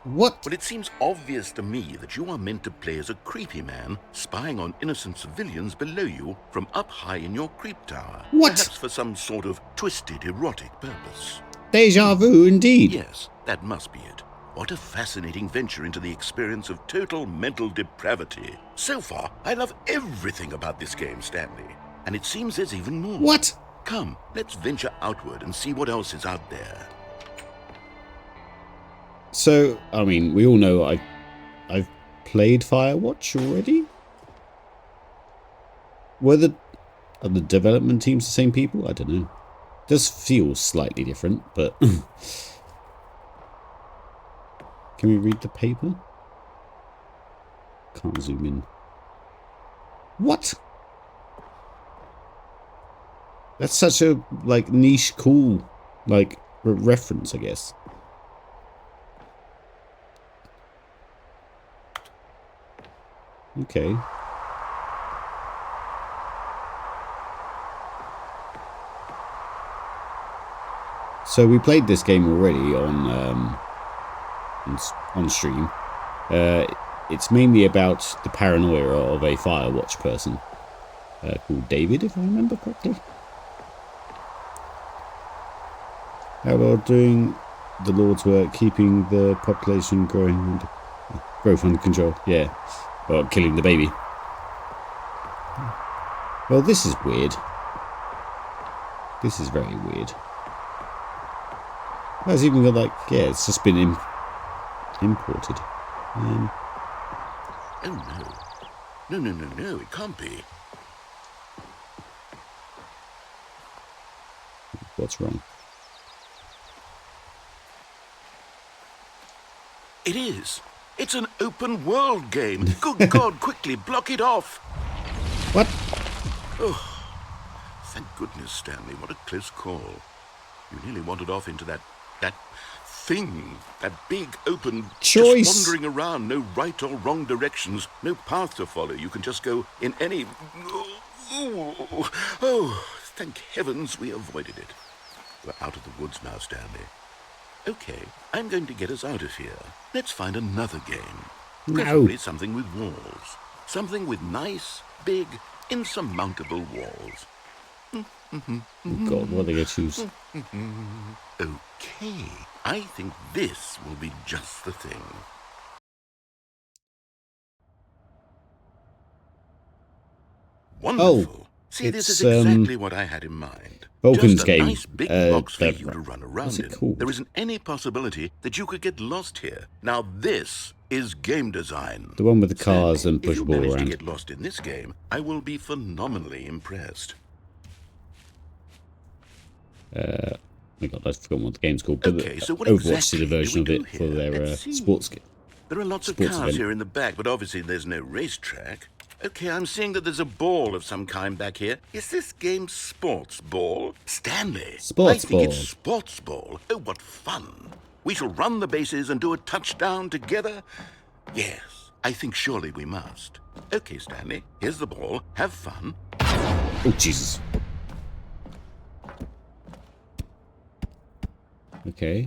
What? Well, it seems obvious to me that you are meant to play as a creepy man spying on innocent civilians below you from up high in your creep tower. What? Perhaps for some sort of twisted erotic purpose. Deja vu, indeed. Yes, that must be it. What a fascinating venture into the experience of total mental depravity. So far, I love everything about this game, Stanley. And it seems there's even more. What? Come, let's venture outward and see what else is out there. So, I mean, we all know I've played Firewatch already. Are the development teams the same people? I don't know. It does feel slightly different, but can we read the paper? Can't zoom in. What? That's such a niche, cool reference, I guess. Okay. So we played this game already on stream. It's mainly about the paranoia of a Firewatch person called David, if I remember correctly. How about doing the Lord's work, keeping the population growth under control? Yeah. Or killing the baby. Well, this is weird. This is very weird. It's even got it's just been imported. Oh no. No, it can't be. What's wrong? It is. It's an open world game. Good God, quickly block it off. What? Oh, thank goodness, Stanley. What a close call. You nearly wandered off into that thing, that big open Choice. just wandering around, no right or wrong directions, no path to follow. You can just go in any... Oh, thank heavens we avoided it. We're out of the woods now, Stanley. Okay, I'm going to get us out of here. Let's find another game. Preferably something with walls. Something with nice, big, insurmountable walls. God, what are they going to choose? Okay, I think this will be just the thing. Wonderful. See, this is exactly what I had in mind. Vulcan's just a game. nice big box for you to run around in. Called? There isn't any possibility that you could get lost here. Now this is game design. The one with the cars and push if you ball manage around. to get lost in this game, I will be phenomenally impressed. Oh my God, I've forgotten what the game's called. But Okay, so what Overwatch exactly did a version of do we it do for here? their Let's see. sports game. There are lots of Sports cars event. here in the back, but obviously there's no racetrack. Okay, I'm seeing that there's a ball of some kind back here. Is this game sports ball? Stanley, Sports I think ball. it's sports ball. Oh, what fun. We shall run the bases and do a touchdown together? Yes, I think surely we must. Okay, Stanley, here's the ball. Have fun. Oh, Jesus. Okay.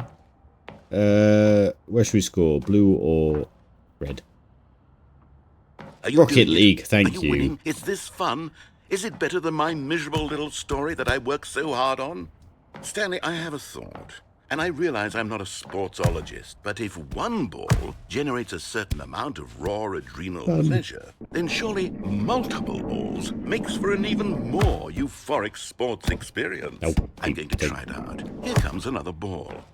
Where should we score? Blue or red? Are you Rocket doing it? League, thank Are you you. winning? Is this fun? Is it better than my miserable little story that I worked so hard on? Stanley, I have a thought. And I realize I'm not a sportsologist, but if one ball generates a certain amount of raw adrenal pleasure, then surely multiple balls makes for an even more euphoric sports experience. Oh, I'm going to try it out. Here comes another ball.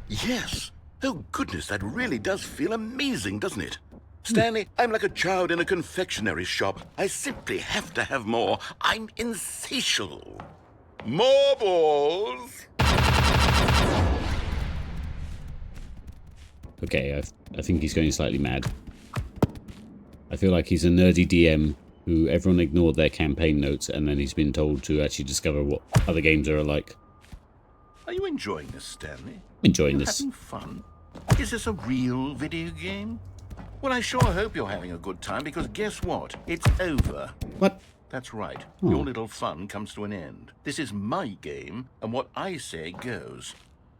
Yes! Oh, goodness, that really does feel amazing, doesn't it? Stanley, I'm like a child in a confectionery shop. I simply have to have more. I'm insatiable. More balls! Okay, I think he's going slightly mad. I feel like he's a nerdy DM who everyone ignored their campaign notes and then he's been told to actually discover what other games are like. Are you enjoying this, Stanley? Enjoying Are you this. having fun? Is this a real video game? Well, I sure hope you're having a good time, because guess what? It's over. What? That's right. Your little fun comes to an end. This is my game, and what I say goes.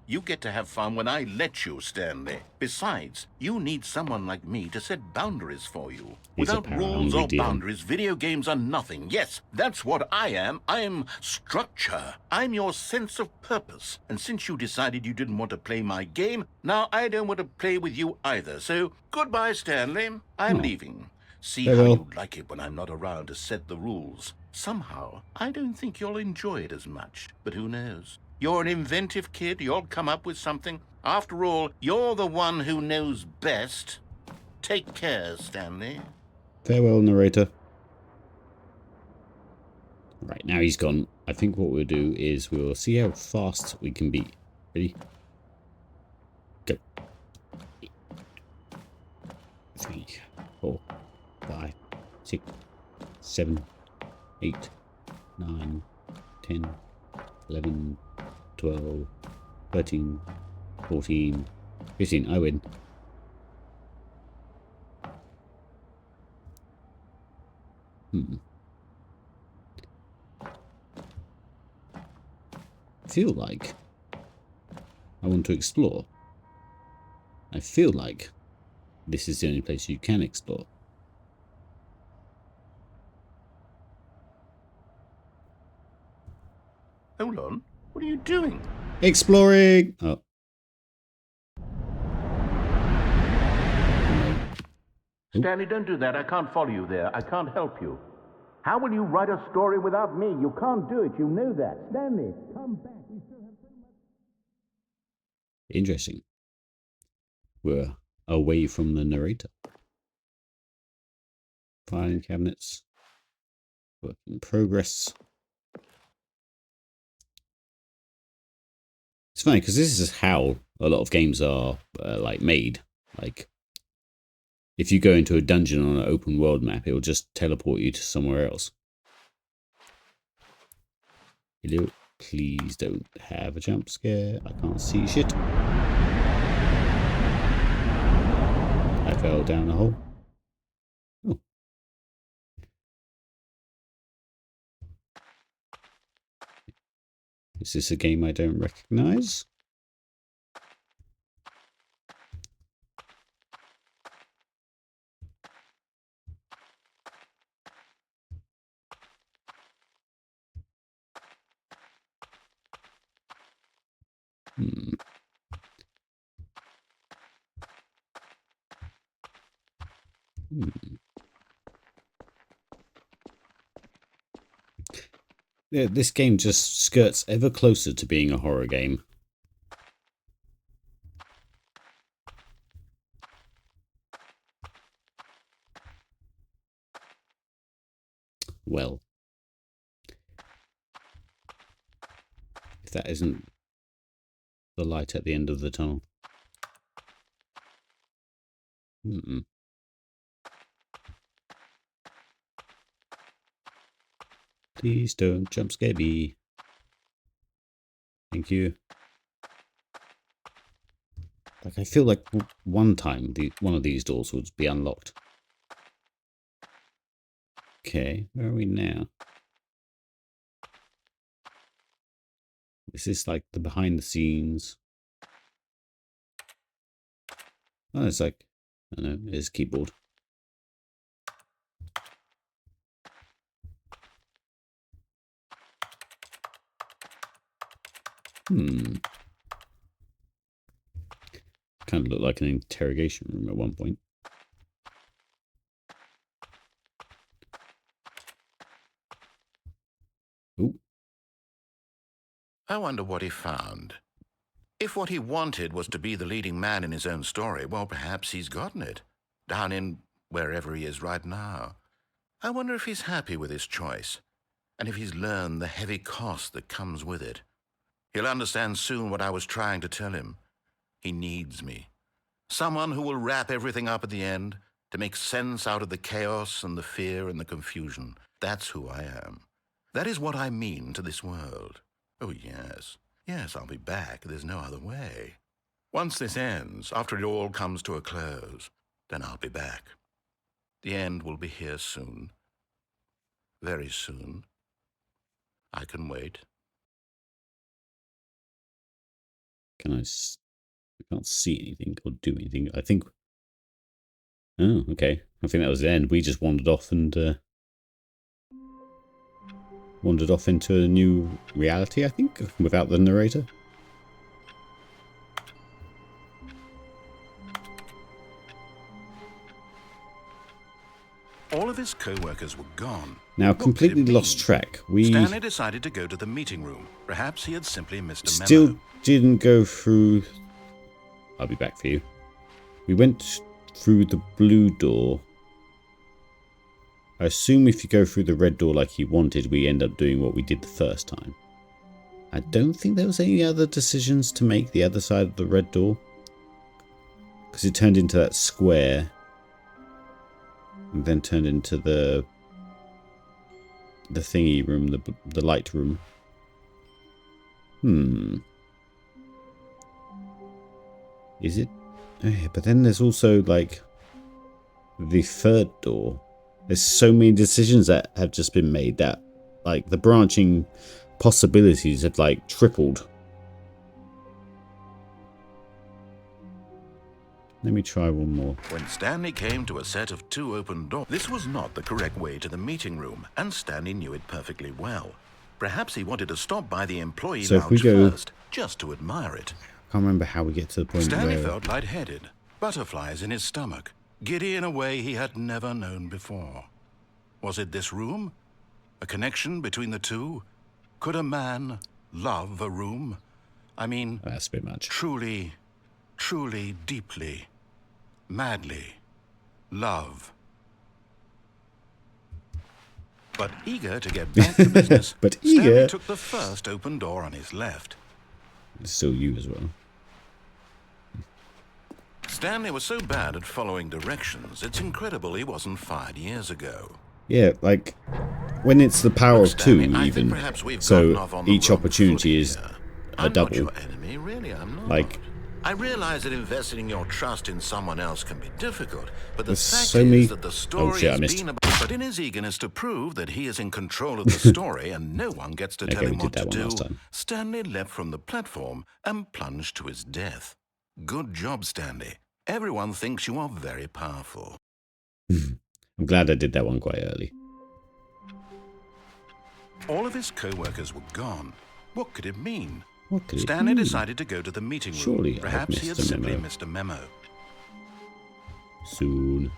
You get to have fun when I let you, Stanley. Besides, you need someone like me to set boundaries for you. He's a Without rules or power-hungry DM. boundaries, video games are nothing. Yes, that's what I am. I am structure. I'm your sense of purpose. And since you decided you didn't want to play my game, now I don't want to play with you either. So, goodbye, Stanley. I'm leaving. See how Farewell. you like it when I'm not around to set the rules. Somehow, I don't think you'll enjoy it as much. But who knows? You're an inventive kid. You'll come up with something. After all, you're the one who knows best. Take care, Stanley. Farewell, narrator. Right, now he's gone. I think what we'll do is we'll see how fast we can be. Ready? Go. 3, 4, 5, 6, 7, 8, 9, 10, 11, 12, 13, 14, 15. I win. I feel like I want to explore. I feel like this is the only place you can explore. Hold on. What are you doing? Exploring! Oh. Stanley, don't do that. I can't follow you there. I can't help you. How will you write a story without me? You can't do it. You know that. Stanley, come back. We still have so much. Interesting. We're away from the narrator. Filing cabinets. Work in progress. It's funny because this is how a lot of games are like made. Like if you go into a dungeon on an open world map, it will just teleport you to somewhere else. Hello, please don't have a jump scare. I can't see shit. I fell down a hole. Oh. Is this a game I don't recognize? Hmm. Yeah, this game just skirts ever closer to being a horror game. Well, if that isn't the light at the end of the tunnel. Mm-mm. Please don't jump scare me. Thank you. Like, I feel like one time one of these doors would be unlocked. Okay, where are we now? Is this like the behind the scenes? Oh, it's like, I don't know, it's a keyboard. Kind of looked like an interrogation room at one point. Ooh. I wonder what he found. If what he wanted was to be the leading man in his own story, well, perhaps he's gotten it. Down in wherever he is right now. I wonder if he's happy with his choice, and if he's learned the heavy cost that comes with it. He'll understand soon what I was trying to tell him. He needs me. Someone who will wrap everything up at the end to make sense out of the chaos and the fear and the confusion. That's who I am. That is what I mean to this world. Oh, yes. Yes, I'll be back. There's no other way. Once this ends, after it all comes to a close, then I'll be back. The end will be here soon. Very soon. I can wait. I can't see anything or do anything. I think... Oh, okay. I think that was the end. We just wandered off and... wandered off into a new reality, I think, without the narrator. All of his co-workers were gone. Now, What could completely it be? lost track. We Stanley decided to go to the meeting room. Perhaps he had simply missed a still memo. didn't go through... I'll be back for you. We went through the blue door. I assume if you go through the red door like he wanted, we end up doing what we did the first time. I don't think there was any other decisions to make the other side of the red door. Because it turned into that square. And then turned into the thingy room, the light room. Is it? Oh, yeah, but then there's also like the third door. There's so many decisions that have just been made that like the branching possibilities have like tripled. Let me try one more. When Stanley came to a set of 2 open doors, this was not the correct way to the meeting room, and Stanley knew it perfectly well. Perhaps he wanted to stop by the employee So if we lounge go- first, just to admire it. I can't remember how we get to the point Stanley where... felt lightheaded, butterflies in his stomach, giddy in a way he had never known before. Was it this room? A connection between the two? Could a man love a room? I mean, That's a bit much. truly, truly, deeply, madly love. But eager to get back to business, But Stanley eager? took the first open door on his left. It's still you as well. Stanley was so bad at following directions, it's incredible he wasn't fired years ago. Yeah, like, when it's the power Look, of two, Stanley, I think even, perhaps we've gotten off so on the each wrong opportunity foot is here. a I'm double. not your enemy, really, I'm not. Like, I realize that investing your trust in someone else can be difficult, but the there's fact so many... is that the story Oh shit, I has missed. been about... But in his eagerness to prove that he is in control of the story and no one gets to tell Okay, we him did what that to one do, last time. Stanley leapt from the platform and plunged to his death. Good job, Stanley. Everyone thinks you are very powerful. I'm glad I did that one quite early. All of his co-workers were gone. What could it mean? What could Stanley it mean? decided to go to the meeting room. Surely I've Perhaps he had missed a simply memo. missed a memo. Soon.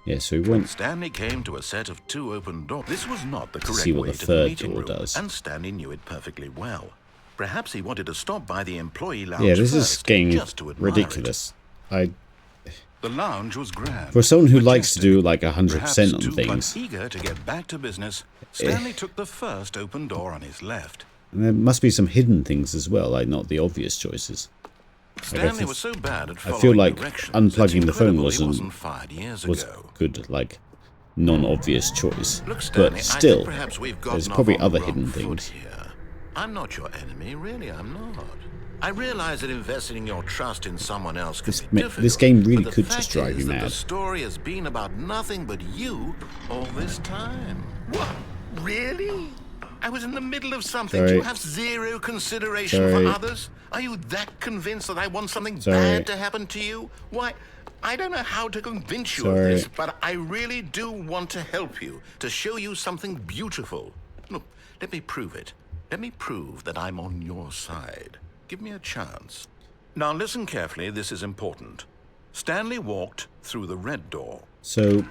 Yeah, so we went Stanley came to a set of 2 open doors. This was not the to correct see what way the to the third meeting door room, does. and Stanley knew it perfectly well. Perhaps he wanted to stop by the employee lounge Yeah, this is first, getting just to admire ridiculous. it. The lounge was grand. For someone who likes to majestic. do like 100% Perhaps on too things, eager to get back to business, Stanley took the first open door on his left. and there must be some hidden things as well, like not the obvious choices. Stanley was so bad at I following feel like directions, unplugging it's the phone incredible he wasn't fired years was ago. good, like non-obvious choice. Look, Stanley, But I still, think perhaps we've gotten there's off probably on the other wrong hidden foot things. here. I'm not your enemy, really, I'm not. I realize that investing in your trust in someone else can be difficult. This game really but the could fact just drive is you that mad. The story has been about nothing but you all this time. What? Really? I was in the middle of something. Sorry. Do you have zero consideration Sorry. for others? Are you that convinced that I want something Sorry. bad to happen to you? Why, I don't know how to convince you of Sorry. this, but I really do want to help you, to show you something beautiful. Look, let me prove it. Let me prove that I'm on your side. Give me a chance. Now listen carefully, this is important. Stanley walked through the red door. So,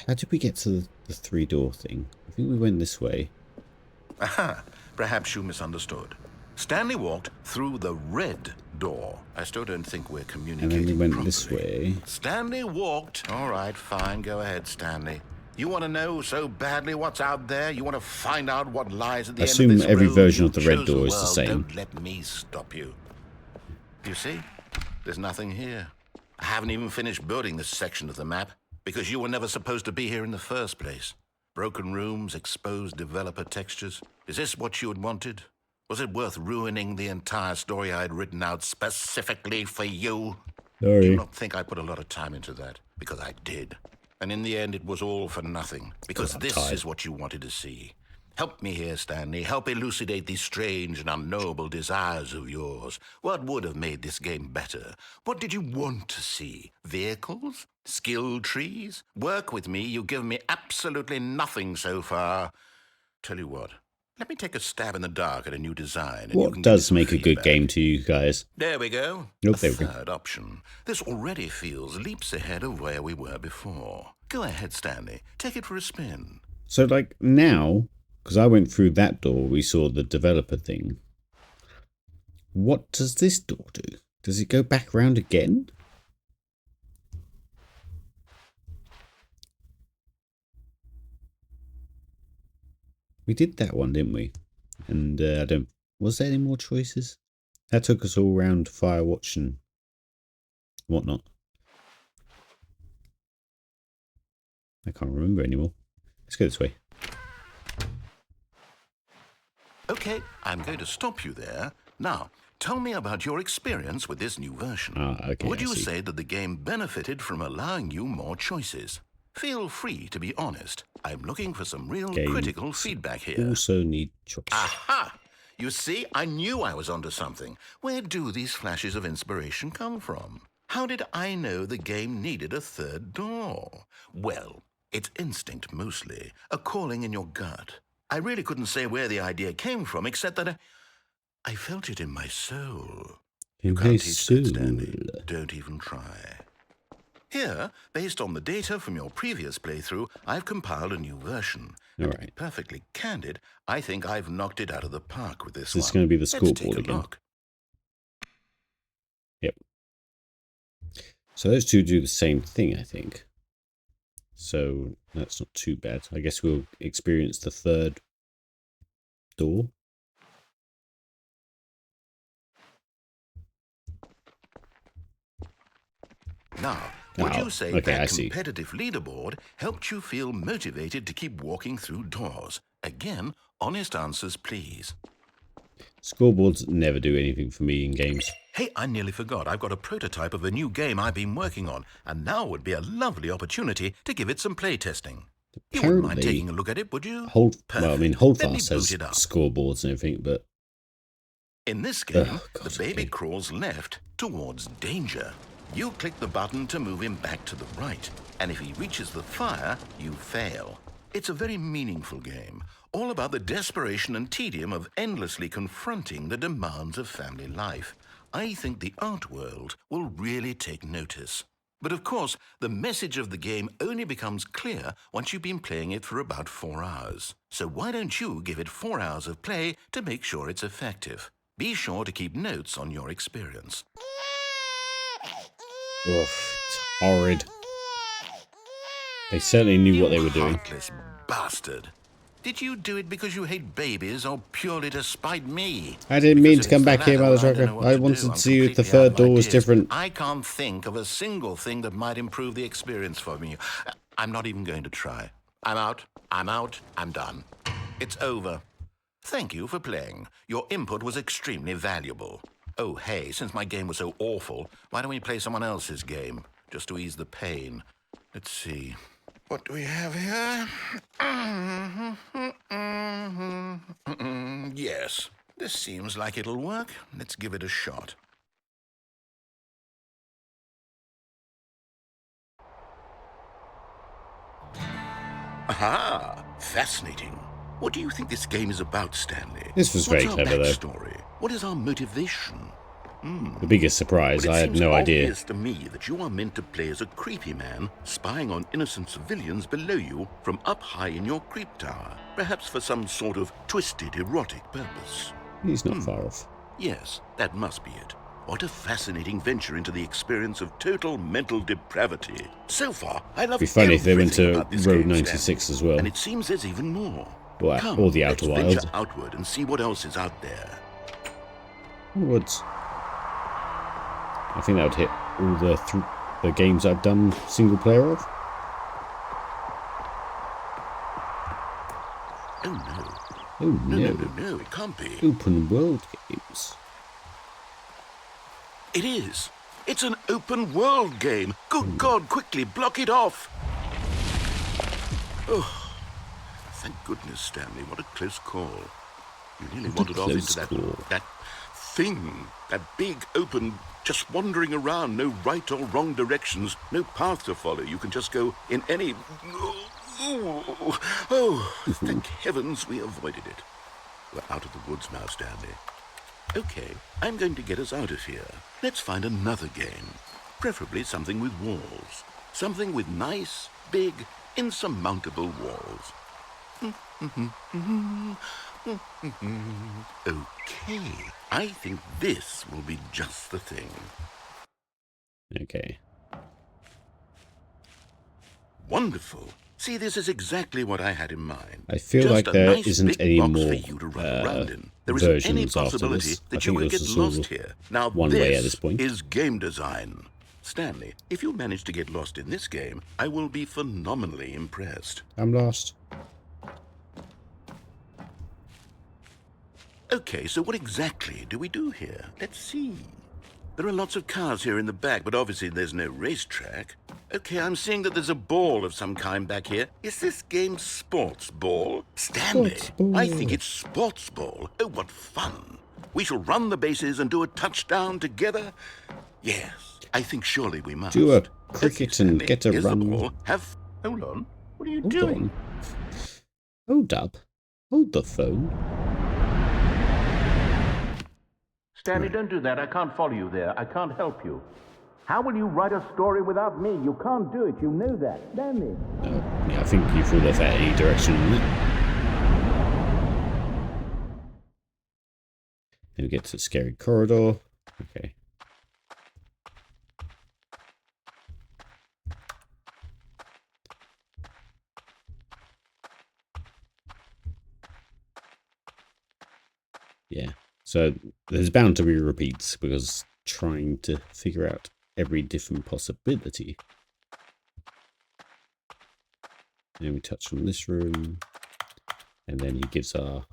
how did we get to the 3-door thing? I think we went this way. Aha, perhaps you misunderstood. Stanley walked through the red door. I still don't think we're And communicating then we went properly. this way. Stanley walked. All right, fine. Go ahead, Stanley. You want to know so badly what's out there? You want to find out what lies at the I end assume of this every road? version You of the red chose door is the well. same. Don't let me stop you. You see? There's nothing here. I haven't even finished building this section of the map because you were never supposed to be here in the first place. Broken rooms, exposed developer textures. Is this what you had wanted? Was it worth ruining the entire story I had written out specifically for you? Sorry. Do not think I put a lot of time into that, because I did. And in the end, it was all for nothing, because I'm this tired. is what you wanted to see. Help me here, Stanley. Help elucidate these strange and unknowable desires of yours. What would have made this game better? What did you want to see? Vehicles? Skill trees? Work with me. You've given me absolutely nothing so far. Tell you what. Let me take a stab in the dark at a new design. And you What can give me does some make a good feedback. game to you guys? There we go. Oh, A there we go. third option. This already feels leaps ahead of where we were before. Go ahead, Stanley. Take it for a spin. So, like, now, because I went through that door, we saw the developer thing. What does this door do? Does it go back around again? We did that one, didn't we? And I don't... Was there any more choices? That took us all around Firewatch and whatnot. I can't remember anymore. Let's go this way. Okay, I'm going to stop you there. Now, tell me about your experience with this new version. Okay, Would I you see. say that the game benefited from allowing you more choices? Feel free to be honest. I'm looking for some real Games critical feedback here. Also need choice. Aha! You see, I knew I was onto something. Where do these flashes of inspiration come from? How did I know the game needed a third door? Well, it's instinct mostly, a calling in your gut. I really couldn't say where the idea came from, except that I felt it in my soul. You can't teach that, Stanley. Don't even try. Here, based on the data from your previous playthrough, I've compiled a new version. All And to be right. perfectly candid, I think I've knocked it out of the park with this This is one. going to be the Let's scoreboard take a again. look. Yep. So those two do the same thing, I think. So that's not too bad. I guess we'll experience the third door. Now, would you say okay, I that see. competitive leaderboard helped you feel motivated to keep walking through doors? Again, honest answers, please. Scoreboards never do anything for me in games. Hey, I nearly forgot. I've got a prototype of a new game I've been working on, and now would be a lovely opportunity to give it some play testing. You wouldn't mind taking a look at it, would you? Well, I mean, Hold Let me Fast boot has it up. scoreboards and everything, but In this game, God, the baby okay. crawls left towards danger. You click the button to move him back to the right, and if he reaches the fire, you fail. It's a very meaningful game, all about the desperation and tedium of endlessly confronting the demands of family life. I think the art world will really take notice. But of course, the message of the game only becomes clear once you've been playing it for about 4 hours. So why don't you give it 4 hours of play to make sure it's effective? Be sure to keep notes on your experience. Ugh, it's horrid. They certainly knew what they were doing. Heartless bastard. Did you do it because you hate babies or purely to spite me? I didn't mean Because to come if it's back the here, latter, Mother I don't Trucker. know what I to wanted do. to I'm see if the completely out third of door was ideas. different. I can't think of a single thing that might improve the experience for me. I'm not even going to try. I'm out. I'm done. It's over. Thank you for playing. Your input was extremely valuable. Oh, hey, since my game was so awful, why don't we play someone else's game? Just to ease the pain. Let's see. What do we have here? Yes, this seems like it'll work. Let's give it a shot. Aha! Fascinating. What do you think this game is about, Stanley? This was very What's clever, our though. backstory? What is our motivation? The biggest surprise, Well, I it had seems no idea. obvious to me that you are meant to play as a creepy man spying on innocent civilians below you from up high in your creep tower, perhaps for some sort of twisted erotic purpose. He's not far off. Yes, that must be it. What a fascinating venture into the experience of total mental depravity. So far, I love It'd be funny if they went everything to about this Road game, 96 Stanley. as well. And it seems there's even more. Or Come, the let's Outer venture Wilds. outward and see what else is out there. Woods. I think that would hit all the games I've done single player of. Oh no. Oh no. No, it can't be. Open world games. It is. It's an open world game. Good God, quickly block it off. Oh, thank goodness, Stanley. What a close call. You nearly wandered off into that thing. That big, open, just wandering around. No right or wrong directions. No path to follow. You can just go in any... Oh, thank heavens we avoided it. We're out of the woods now, Stanley. Okay, I'm going to get us out of here. Let's find another game. Preferably something with walls. Something with nice, big, insurmountable walls. Okay, I think this will be just the thing. Okay. Wonderful. See, this is exactly what I had in mind. I feel just like a there nice isn't big any box more for you to run around in. There isn't any versions after possibility this. I that you think could this get is all lost here. Now, one way at this point. is game design. Stanley, if you manage to get lost in this game, I will be phenomenally impressed. I'm lost. Okay, so what exactly do we do here? Let's see. There are lots of cars here in the back, but obviously there's no racetrack. Okay, I'm seeing that there's a ball of some kind back here. Is this game sports ball? Stanley, Sports ball. I think it's sports ball. Oh, what fun. We shall run the bases and do a touchdown together. Yes, I think surely we must. Do a cricket and Stanley, get a here's run. the ball. Hold on. What are you Hold doing? on. Hold up. Hold the phone. Stanley, don't do that. I can't follow you there. I can't help you. How will you write a story without me? You can't do it. You know that. Stanley. Yeah, I think you fall off at any direction on it. Then we get to the scary corridor. Okay. Yeah. So there's bound to be repeats because trying to figure out every different possibility. And then we touch on this room. And then he gives our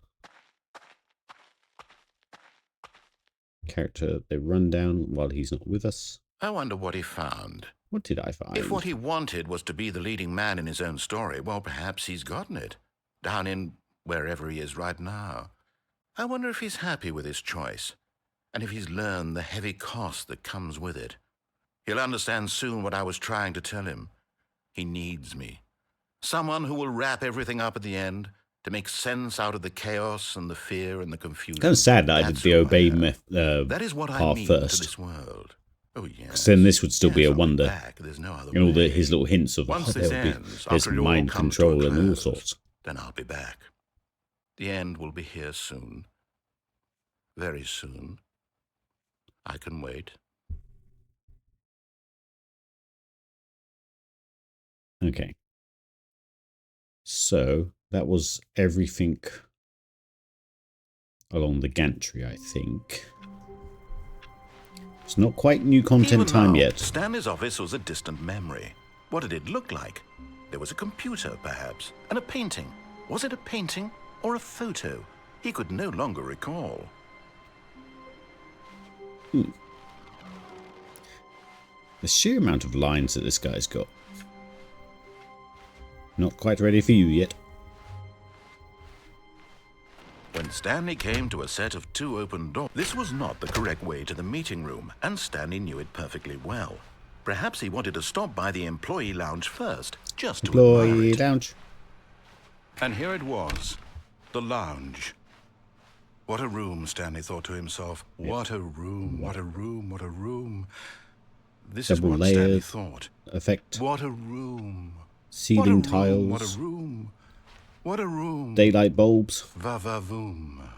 character the rundown while he's not with us. I wonder what he found. What did I find? If what he wanted was to be the leading man in his own story, well, perhaps he's gotten it. Down in wherever he is right now. I wonder if he's happy with his choice. And if he's learned the heavy cost that comes with it. He'll understand soon what I was trying to tell him. He needs me. Someone who will wrap everything up at the end, to make sense out of the chaos and the fear and the confusion. Kind of sad that I did the obey that is what I part mean first. to this world. Oh, yes. Because then this would still be a wonder. There's no other And all way. his little hints of Once this ends, there's after it all mind comes to a control and all close, sorts. Then I'll be back. The end will be here soon. Very soon. I can wait. Okay. So that was everything along the gantry, I think. It's not quite new content Even time now, yet. Stanley's office was a distant memory. What did it look like? There was a computer, perhaps, and a painting. Was it a painting or a photo? He could no longer recall. The sheer amount of lines that this guy's got. Not quite ready for you yet. When Stanley came to a set of 2 open doors, this was not the correct way to the meeting room, and Stanley knew it perfectly well. Perhaps he wanted to stop by the employee lounge first, just to admire Employee it. lounge. And here it was, the lounge. What a room, Stanley thought to himself. What a room, what a room, what a room. This is Double what Stanley layered thought. effect. What a room. Ceiling What a room, tiles. what a room. What a room. Daylight bulbs. Va-va-voom.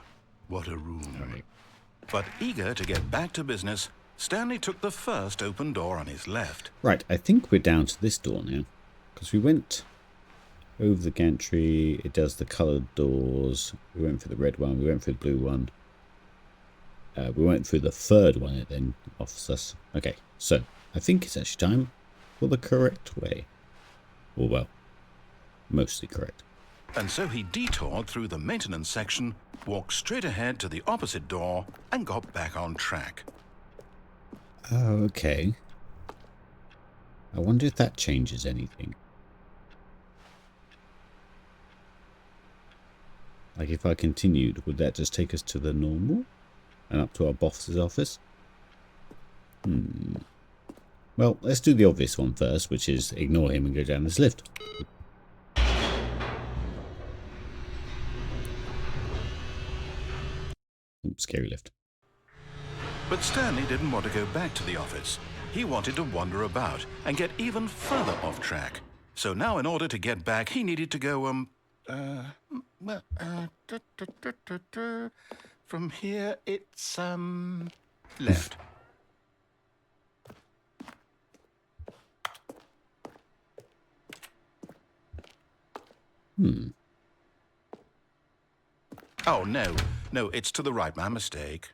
What a room. Right. But eager to get back to business, Stanley took the first open door on his left. Right, I think we're down to this door now. Because we went over the gantry. It does the coloured doors. We went for the red one. We went for the blue one. We went through the third one. It then offers us. Okay, so I think it's actually time for the correct way. Or, well, mostly correct. And so he detoured through the maintenance section, walked straight ahead to the opposite door, and got back on track. Oh, okay. I wonder if that changes anything. Like if I continued, would that just take us to the normal? And up to our boss's office? Well, let's do the obvious one first, which is ignore him and go down this lift. Oops, scary lift. But Stanley didn't want to go back to the office. He wanted to wander about and get even further off track. So now in order to get back, he needed to go, from here it's, left. Oh, no, it's to the right, my mistake.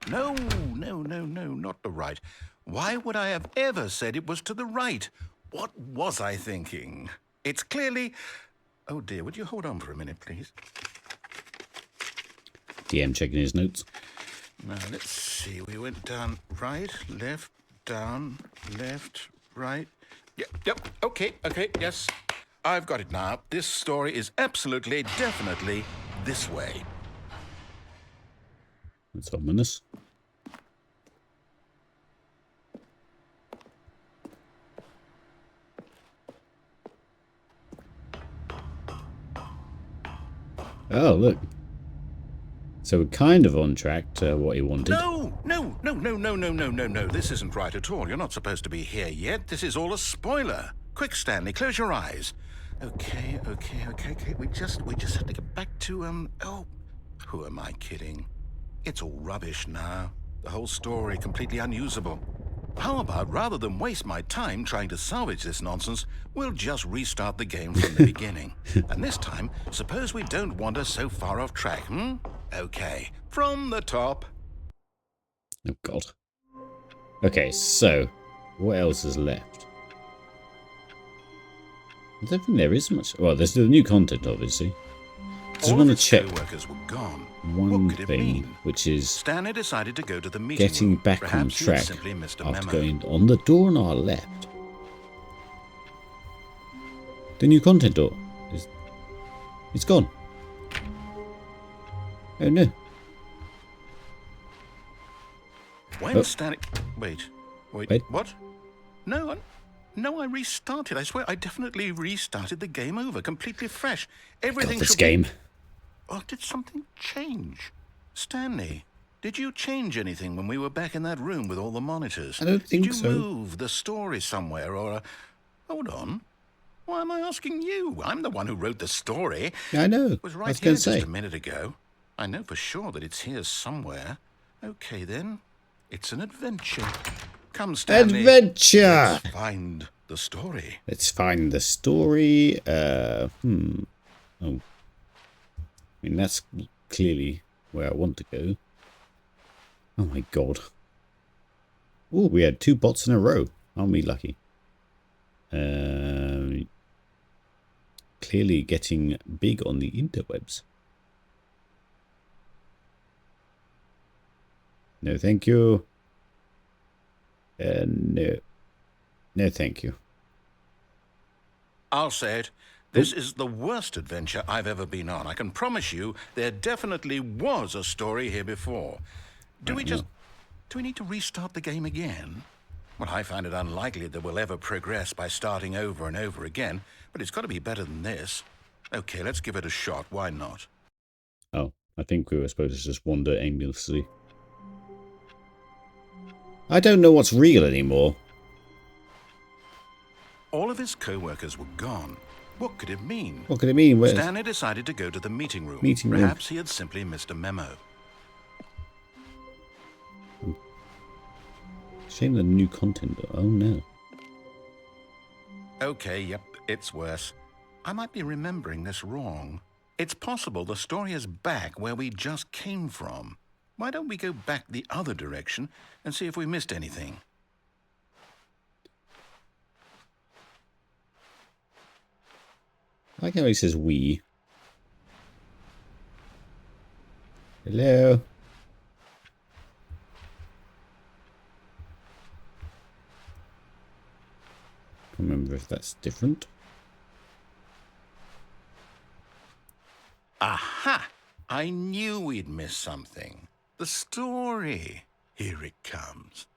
No, not the right. Why would I have ever said it was to the right? What was I thinking? It's clearly... Oh dear, would you hold on for a minute, please? DM checking his notes. Now, let's see. We went down right, left, down, left, right. Yep, okay, yes. I've got it now. This story is absolutely, definitely this way. That's ominous. Oh, look. So we're kind of on track to what he wanted. No. This isn't right at all. You're not supposed to be here yet. This is all a spoiler. Quick, Stanley, close your eyes. Okay. We just have to get back to, oh, who am I kidding? It's all rubbish now. The whole story completely unusable. How about, rather than waste my time trying to salvage this nonsense, we'll just restart the game from the beginning. And this time, suppose we don't wander so far off track, Okay, from the top. Oh, God. Okay, so what else is left? I don't think there is much. Well, there's the new content, obviously. Just All want of to his check co-workers were gone. one What could it thing, mean? which is Stanley decided to go to the meeting getting room. back on Perhaps he had track simply missed a after memo. going on the door on our left. The new content door is it's gone. Oh no. When Oh. Stanley... Wait. Wait. What? No, no, I restarted. I swear, I definitely restarted the game over, completely fresh. Everything God, this should game. Be... Oh, did something change? Stanley, did you change anything when we were back in that room with all the monitors? I don't think did you so. move the story somewhere or... Hold on. Why am I asking you? I'm the one who wrote the story. Yeah, I know. It was right I was here going to just say. a minute ago. I know for sure that it's here somewhere. Okay, then. It's an adventure. Come, Stanley. Adventure! Let's find the story. Let's find the story. Oh. I mean, that's clearly where I want to go. Oh my god. Oh, we had 2 bots in a row. Aren't we lucky? Clearly getting big on the interwebs. No, thank you. No. No, thank you. I'll say it. This is the worst adventure I've ever been on. I can promise you there definitely was a story here before. Do we need to restart the game again? Well, I find it unlikely that we'll ever progress by starting over and over again, but it's got to be better than this. Okay, let's give it a shot. Why not? Oh, I think we were supposed to just wander aimlessly. I don't know what's real anymore. All of his co-workers were gone. What could it mean? What could it mean? Where's Stanley decided to go to the meeting room. Meeting room. Perhaps he had simply missed a memo. Shame the new content. Oh no. Okay, yep, it's worse. I might be remembering this wrong. It's possible the story is back where we just came from. Why don't we go back the other direction and see if we missed anything? I like how he says we. Hello. Can't remember if that's different. Aha! I knew we'd missed something. The story. Here it comes.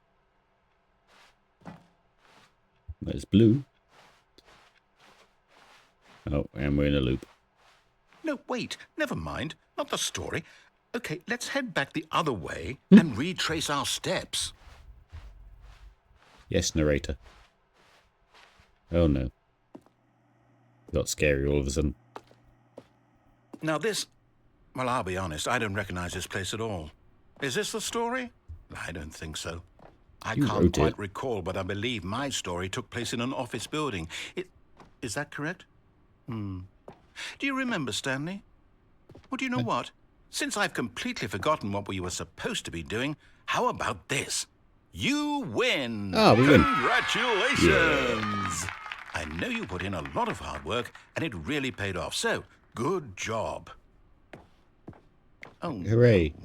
There's blue. Oh, and we're in a loop. No, wait, never mind. Not the story. Okay, let's head back the other way and retrace our steps. Yes, narrator. Oh no. Got scary all of a sudden. Now this... Well, I'll be honest, I don't recognize this place at all. Is this the story? I don't think so. I You can't wrote quite it. recall, but I believe my story took place in an office building. Is that correct? Do you remember, Stanley? Well, do you know what? Since I've completely forgotten what we were supposed to be doing, how about this? You win! Ah, we win. Congratulations! Yeah. I know you put in a lot of hard work, and it really paid off, so good job. Oh, Hooray.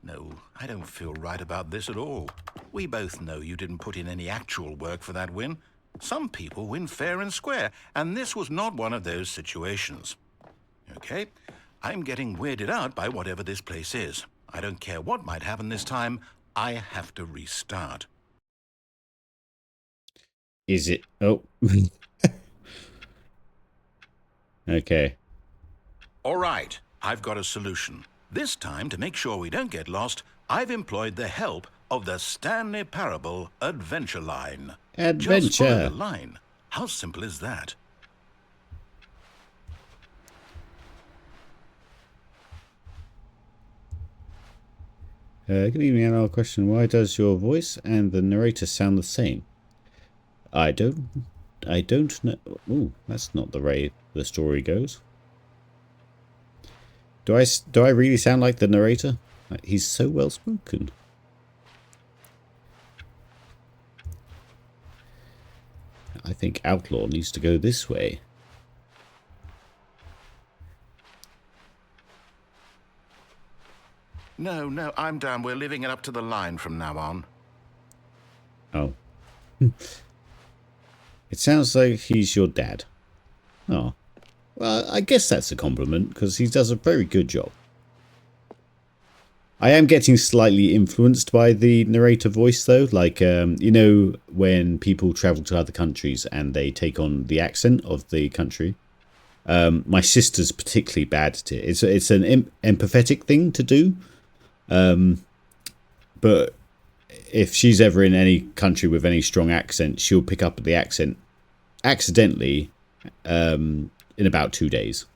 no, I don't feel right about this at all. We both know you didn't put in any actual work for that win. Some people win fair and square, and this was not one of those situations. Okay, I'm getting weirded out by whatever this place is. I don't care what might happen this time, I have to restart. Is it? Oh. Okay. All right, I've got a solution. This time, to make sure we don't get lost, I've employed the help of the Stanley Parable Adventure Line. Just follow Adventure. the line. How simple is that? Good evening, and our question: why does your voice and the narrator sound the same? I don't know. Ooh, that's not the way the story goes. Do I really sound like the narrator? He's so well spoken. I think Outlaw needs to go this way. No, no, I'm down. We're leaving it up to the line from now on. Oh. It sounds like he's your dad. Oh. Well, I guess that's a compliment, because he does a very good job. I am getting slightly influenced by the narrator voice, though. Like, you know, when people travel to other countries and they take on the accent of the country. My sister's particularly bad at it. It's an empathetic thing to do. But if she's ever in any country with any strong accent, she'll pick up the accent accidentally in about 2 days.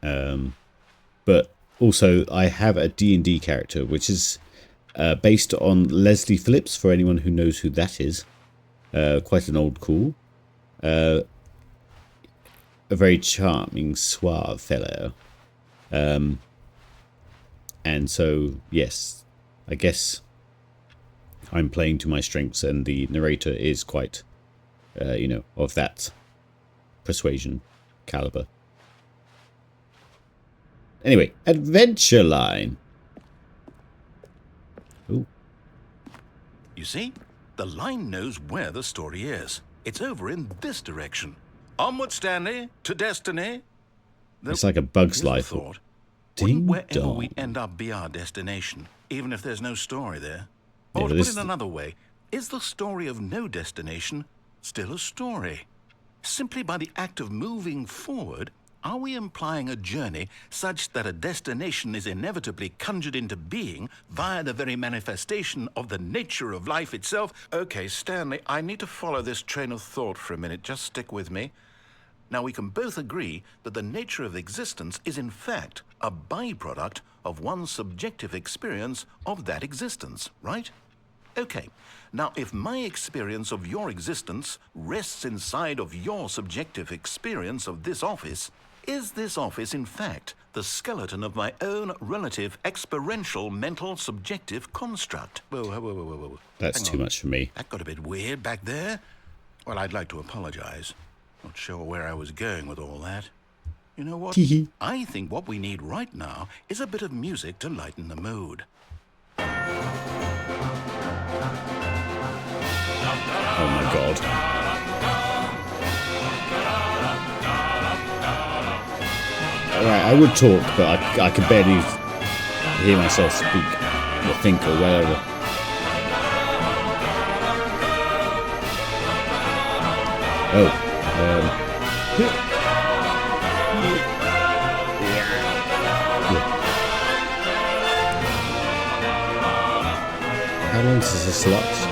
But also, I have a D&D character, which is based on Leslie Phillips, for anyone who knows who that is. Quite an old cool. A very charming, suave fellow. And so, yes, I guess I'm playing to my strengths, and the narrator is quite, you know, of that persuasion caliber. Anyway, Adventure Line. Ooh. You see, the line knows where the story is. It's over in this direction. Onward, Stanley, to destiny. It's like a Bug's Here's a Life. thought. Ding Wouldn't wherever dong. we end up be our destination, even if there's no story there? Yeah, Or to but put this- it another way, is the story of no destination still a story? Simply by the act of moving forward, are we implying a journey such that a destination is inevitably conjured into being via the very manifestation of the nature of life itself? Okay, Stanley, I need to follow this train of thought for a minute. Just stick with me. Now, we can both agree that the nature of existence is in fact a byproduct of one's subjective experience of that existence, right? Okay, now if my experience of your existence rests inside of your subjective experience of this office, is this office in fact the skeleton of my own relative experiential mental subjective construct? Whoa. That's Hang too on. much for me. That got a bit weird back there. Well, I'd like to apologize. Not sure where I was going with all that. You know what? I think what we need right now is a bit of music to lighten the mood. Oh my god. Alright, I would talk, but I could barely hear myself speak or think or whatever. Oh. How long does this last?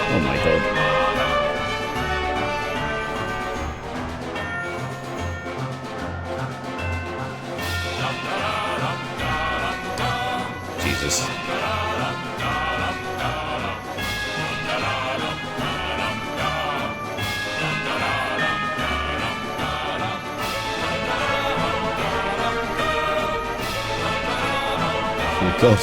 Oh my god. Jesus. Oh god.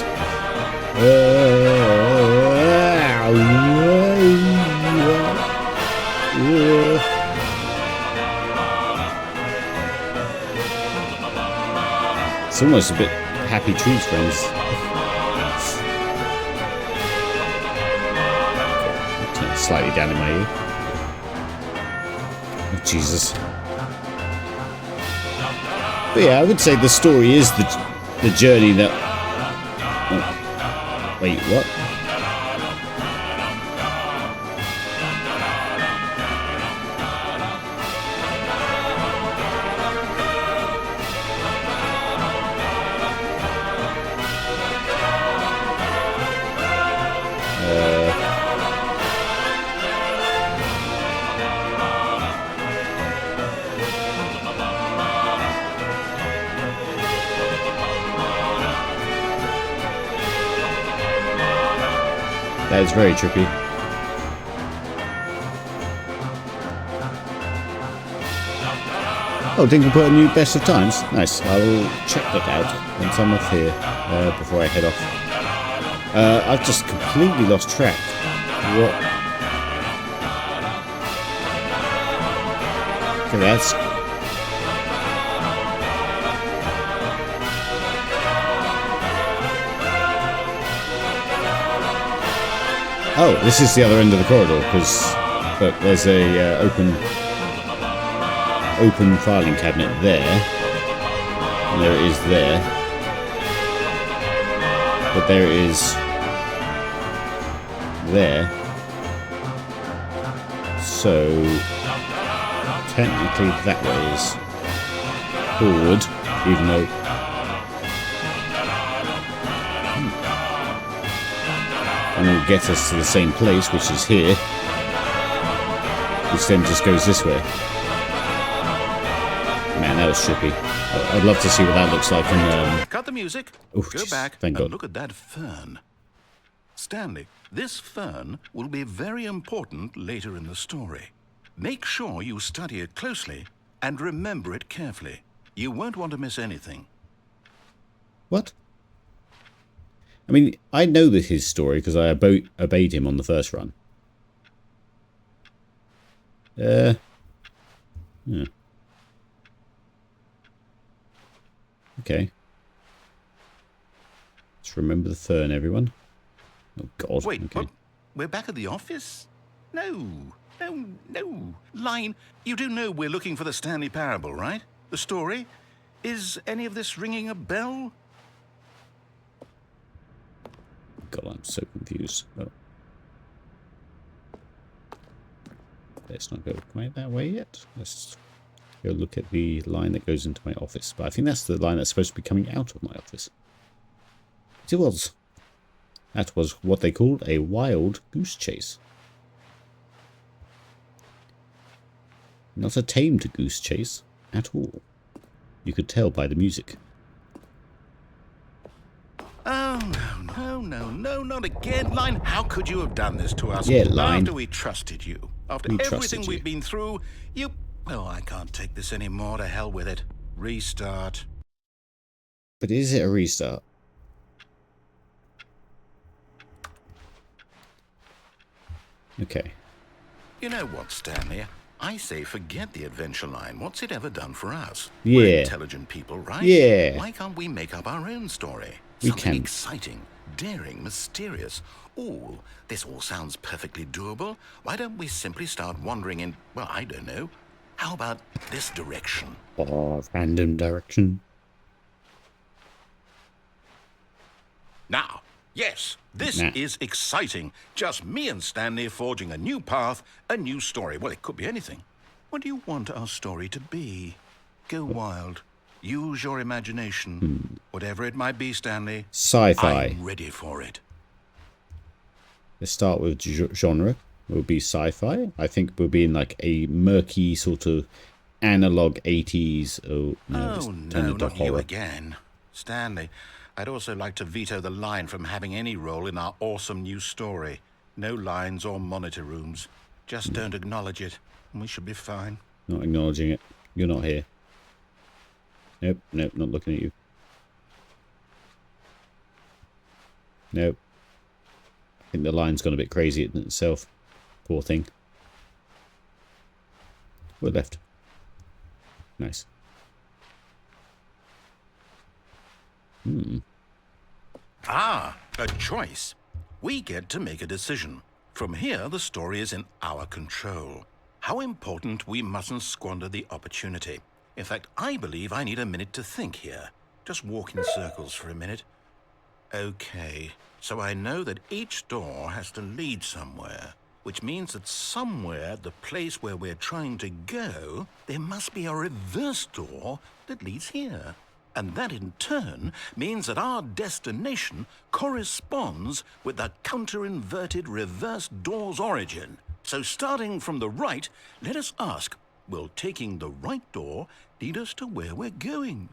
It's almost a bit Happy Trees, friends. Turn it slightly down in my ear. Oh, Jesus. But yeah, I would say the story is the journey that... Oh. Wait, what? That is very trippy. Oh, Dingle put a new best of times. Nice. I will check that out once I'm off here before I head off. I've just completely lost track. What? Okay, that's... Oh, this is the other end of the corridor, because look, there's a open filing cabinet there, and there it is there, but there it is there, so technically that way is forward, even though and it'll get us to the same place, which is here, which then just goes this way. Man, that was trippy. I'd love to see what that looks like. And Cut the music. Oh, Go geez, back thank and God. look at that fern. Stanley, this fern will be very important later in the story. Make sure you study it closely and remember it carefully. You won't want to miss anything. What? I mean, I know that his story because I obeyed him on the first run. Yeah. Okay. Let's remember the fern, everyone. Oh, God. Wait, okay. what? We're back at the office? No. Line, you do know we're looking for the Stanley Parable, right? The story? Is any of this ringing a bell? God, I'm so confused. Oh. Let's not go quite that way yet. Let's go look at the line that goes into my office. But I think that's the line that's supposed to be coming out of my office. It was. That was what they called a wild goose chase. Not a tamed goose chase at all. You could tell by the music. Oh, no, not again. Line, how could you have done this to us? Yeah, Line. After we trusted you. After We everything trusted you. we've been through, you... Oh, I can't take this anymore. To hell with it. Restart. But is it a restart? Okay. You know what, Stanley? I say forget the adventure line. What's it ever done for us? Yeah. We're intelligent people, right? Yeah. Why can't we make up our own story? We Something can. exciting, daring, mysterious. Ooh, this all sounds perfectly doable. Why don't we simply start wandering in, well, I don't know. How about this direction? Oh, random direction. Now, yes, this Nah. is exciting. Just me and Stanley forging a new path, a new story. Well, it could be anything. What do you want our story to be? Go wild. Use your imagination. Whatever it might be, Stanley. Sci-fi. I'm ready for it. Let's start with genre. It will be sci-fi. I think we'll be in like a murky sort of analog 80s. Oh, no, it's Oh, turned no, into not you horror. again. Stanley, I'd also like to veto the line from having any role in our awesome new story. No lines or monitor rooms. Just don't acknowledge it, and we should be fine. Not acknowledging it. You're not here. Nope, not looking at you. Nope. I think the line's gone a bit crazy in itself. Poor thing. We're left. Nice. Ah, a choice. We get to make a decision. From here, the story is in our control. How important we mustn't squander the opportunity. In fact, I believe I need a minute to think here. Just walk in circles for a minute. Okay, so I know that each door has to lead somewhere, which means that somewhere at the place where we're trying to go, there must be a reverse door that leads here. And that in turn means that our destination corresponds with the counter-inverted reverse door's origin. So starting from the right, let us ask, will taking the right door lead us to where we're going?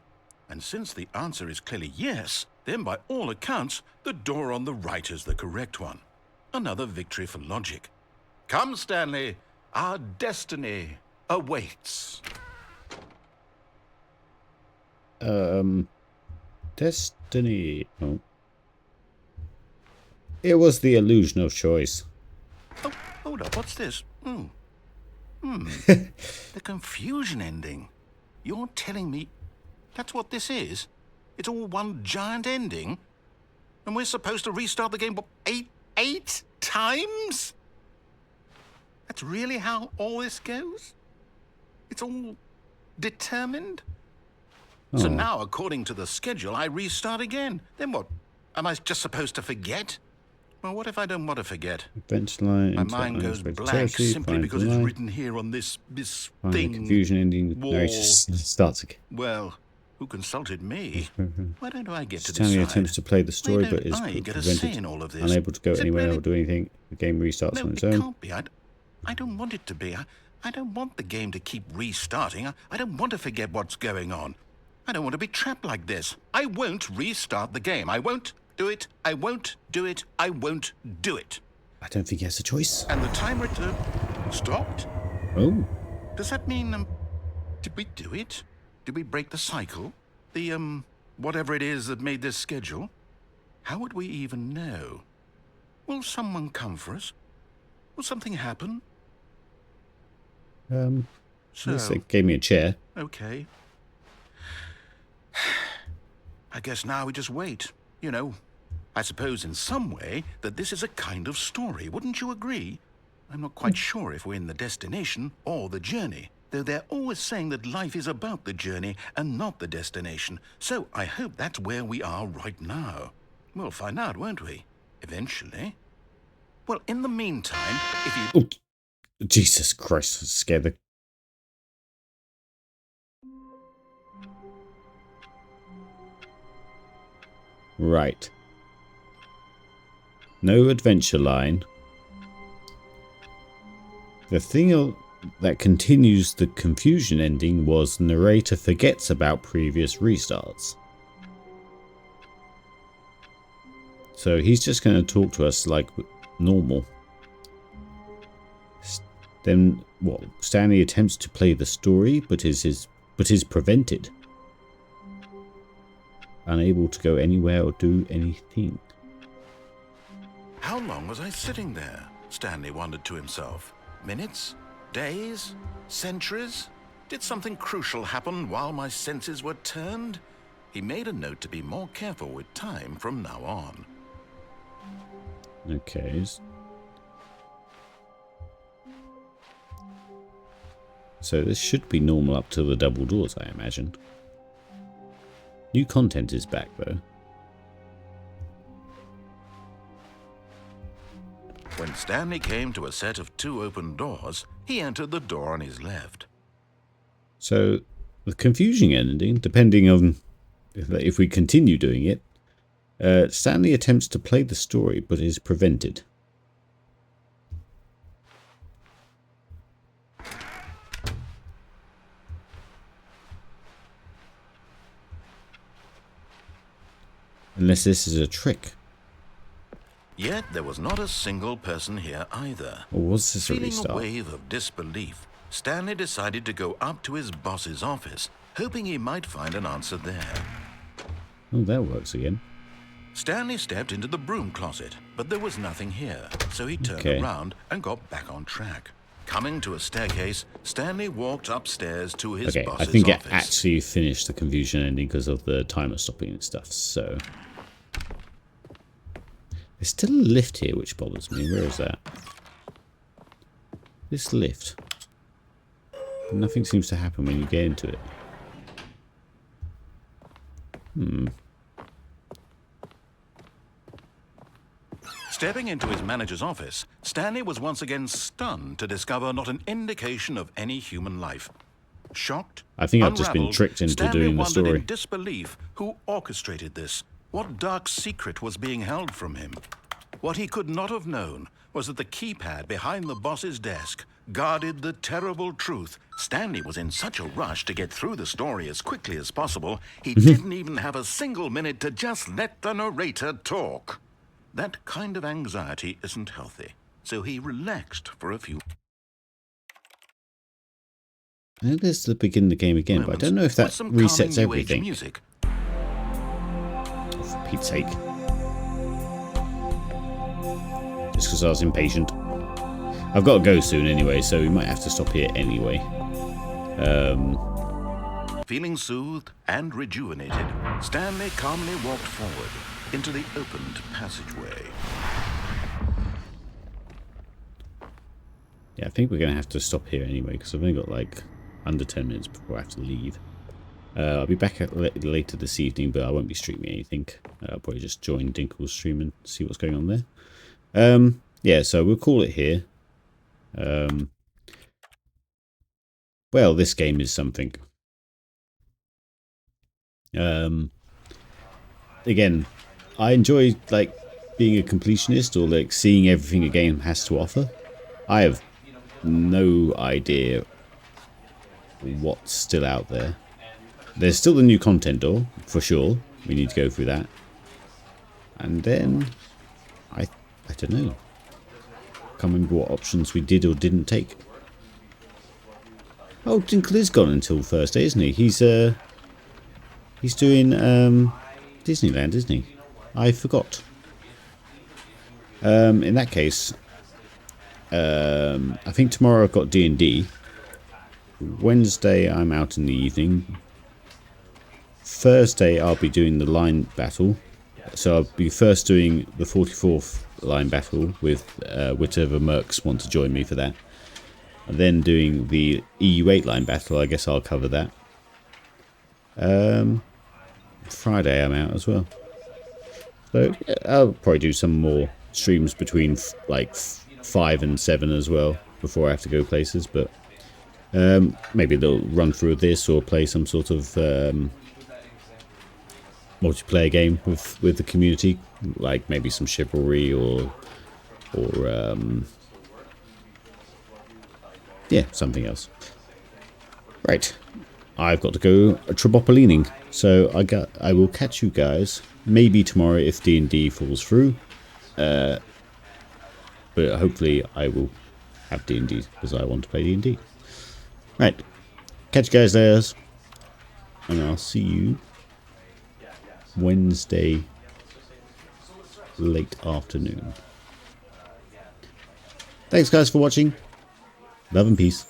And since the answer is clearly yes, then by all accounts, the door on the right is the correct one. Another victory for logic. Come, Stanley, our destiny awaits. Destiny. Oh. It was the illusion of choice. Oh, hold up, what's this? The confusion ending. You're telling me that's what this is? It's all one giant ending? And we're supposed to restart the game, what, eight times? That's really how all this goes? It's all determined? So now, according to the schedule, I restart again. Then what? Am I just supposed to forget? Well, what if I don't want to forget? Adventure line. My mind goes blank simply because it's written here on this thing. Confusion ending. Wall. Narrator starts again. Well, who consulted me? Why don't I get to Stanley decide? attempts to play the story, Why but don't is I get a say prevented. in all of this? Unable to go Is it anywhere really- or do anything. The game restarts No, on its it own. can't be. I don't want it to be. I don't want the game to keep restarting. I don't want to forget what's going on. I don't want to be trapped like this. I won't restart the game. I won't do it. I won't do it. I won't do it. I don't think he has a choice. And the timer stopped? Oh. Does that mean, did we do it? Did we break the cycle? The, whatever it is that made this schedule? How would we even know? Will someone come for us? Will something happen? At least they gave me a chair. Okay. I guess now we just wait. You know, I suppose in some way that this is a kind of story. Wouldn't you agree? I'm not quite sure if we're in the destination or the journey, though they're always saying that life is about the journey and not the destination. So I hope that's where we are right now. We'll find out, won't we? Eventually. Well, in the meantime, if you... Oh, Jesus Christ, scared the... Right. No adventure line. The thing that continues the confusion ending was narrator forgets about previous restarts. So he's just going to talk to us like normal. Then what? Stanley attempts to play the story, but is prevented. Unable to go anywhere or do anything. How long was I sitting there? Stanley wondered to himself. Minutes? Days? Centuries? Did something crucial happen while my senses were turned? He made a note to be more careful with time from now on. Okay. So this should be normal up to the double doors, I imagine. New content is back, though. When Stanley came to a set of 2 open doors, he entered the door on his left. So the confusing ending, depending on if we continue doing it, Stanley attempts to play the story, but is prevented. Unless this is a trick. Yet there was not a single person here either. Or was this a Feeling a restart? wave of disbelief, Stanley decided to go up to his boss's office, hoping he might find an answer there. Oh, that works again. Stanley stepped into the broom closet, but there was nothing here, so he turned around and got back on track. Coming to a staircase, Stanley walked upstairs to his Okay, boss's I think office. it actually finished the confusion ending because of the timer stopping and stuff, so... There's still a lift here, which bothers me. Where is that? This lift. Nothing seems to happen when you get into it. Stepping into his manager's office, Stanley was once again stunned to discover not an indication of any human life. Shocked, I think I've just been unraveled, tricked into Stanley doing the wondered story. in disbelief who orchestrated this. What dark secret was being held from him? What he could not have known was that the keypad behind the boss's desk guarded the terrible truth. Stanley was in such a rush to get through the story as quickly as possible, he didn't even have a single minute to just let the narrator talk. That kind of anxiety isn't healthy, so he relaxed for a few. I know there's the begin the game again, but I don't know if that with some resets calming new age everything. music. Oh, for Pete's sake. Just because I was impatient. I've got to go soon anyway, so we might have to stop here anyway. Feeling soothed and rejuvenated, Stanley calmly walked forward into the opened passageway. Yeah, I think we're going to have to stop here anyway, because I've only got like under 10 minutes before I have to leave. I'll be back later this evening, but I won't be streaming anything. I'll probably just join Dinkle's stream and see what's going on there. Yeah, so we'll call it here. Well, this game is something. Again, I enjoy like being a completionist or like seeing everything a game has to offer. I have no idea what's still out there. There's still the new content door, for sure. We need to go through that. And then, I don't know. Can't remember what options we did or didn't take. Oh, Dinkle is gone until Thursday, isn't he? He's doing Disneyland, isn't he? I forgot. In that case, I think tomorrow I've got D&D. Wednesday I'm out in the evening. Thursday I'll be doing the line battle. So I'll be first doing the 44th line battle with whichever mercs want to join me for that. And then doing the EU8 line battle. I guess I'll cover that. Friday I'm out as well. So yeah, I'll probably do some more streams between like 5 and 7 as well before I have to go places. But maybe they'll run through this or play some sort of multiplayer game with the community, like maybe some chivalry or yeah, something else. Right, I've got to go trampolining, so I will catch you guys maybe tomorrow if D&D falls through, but hopefully I will have D&D because I want to play D&D. Right, catch you guys there, and I'll see you Wednesday late afternoon. Thanks guys for watching. Love and peace.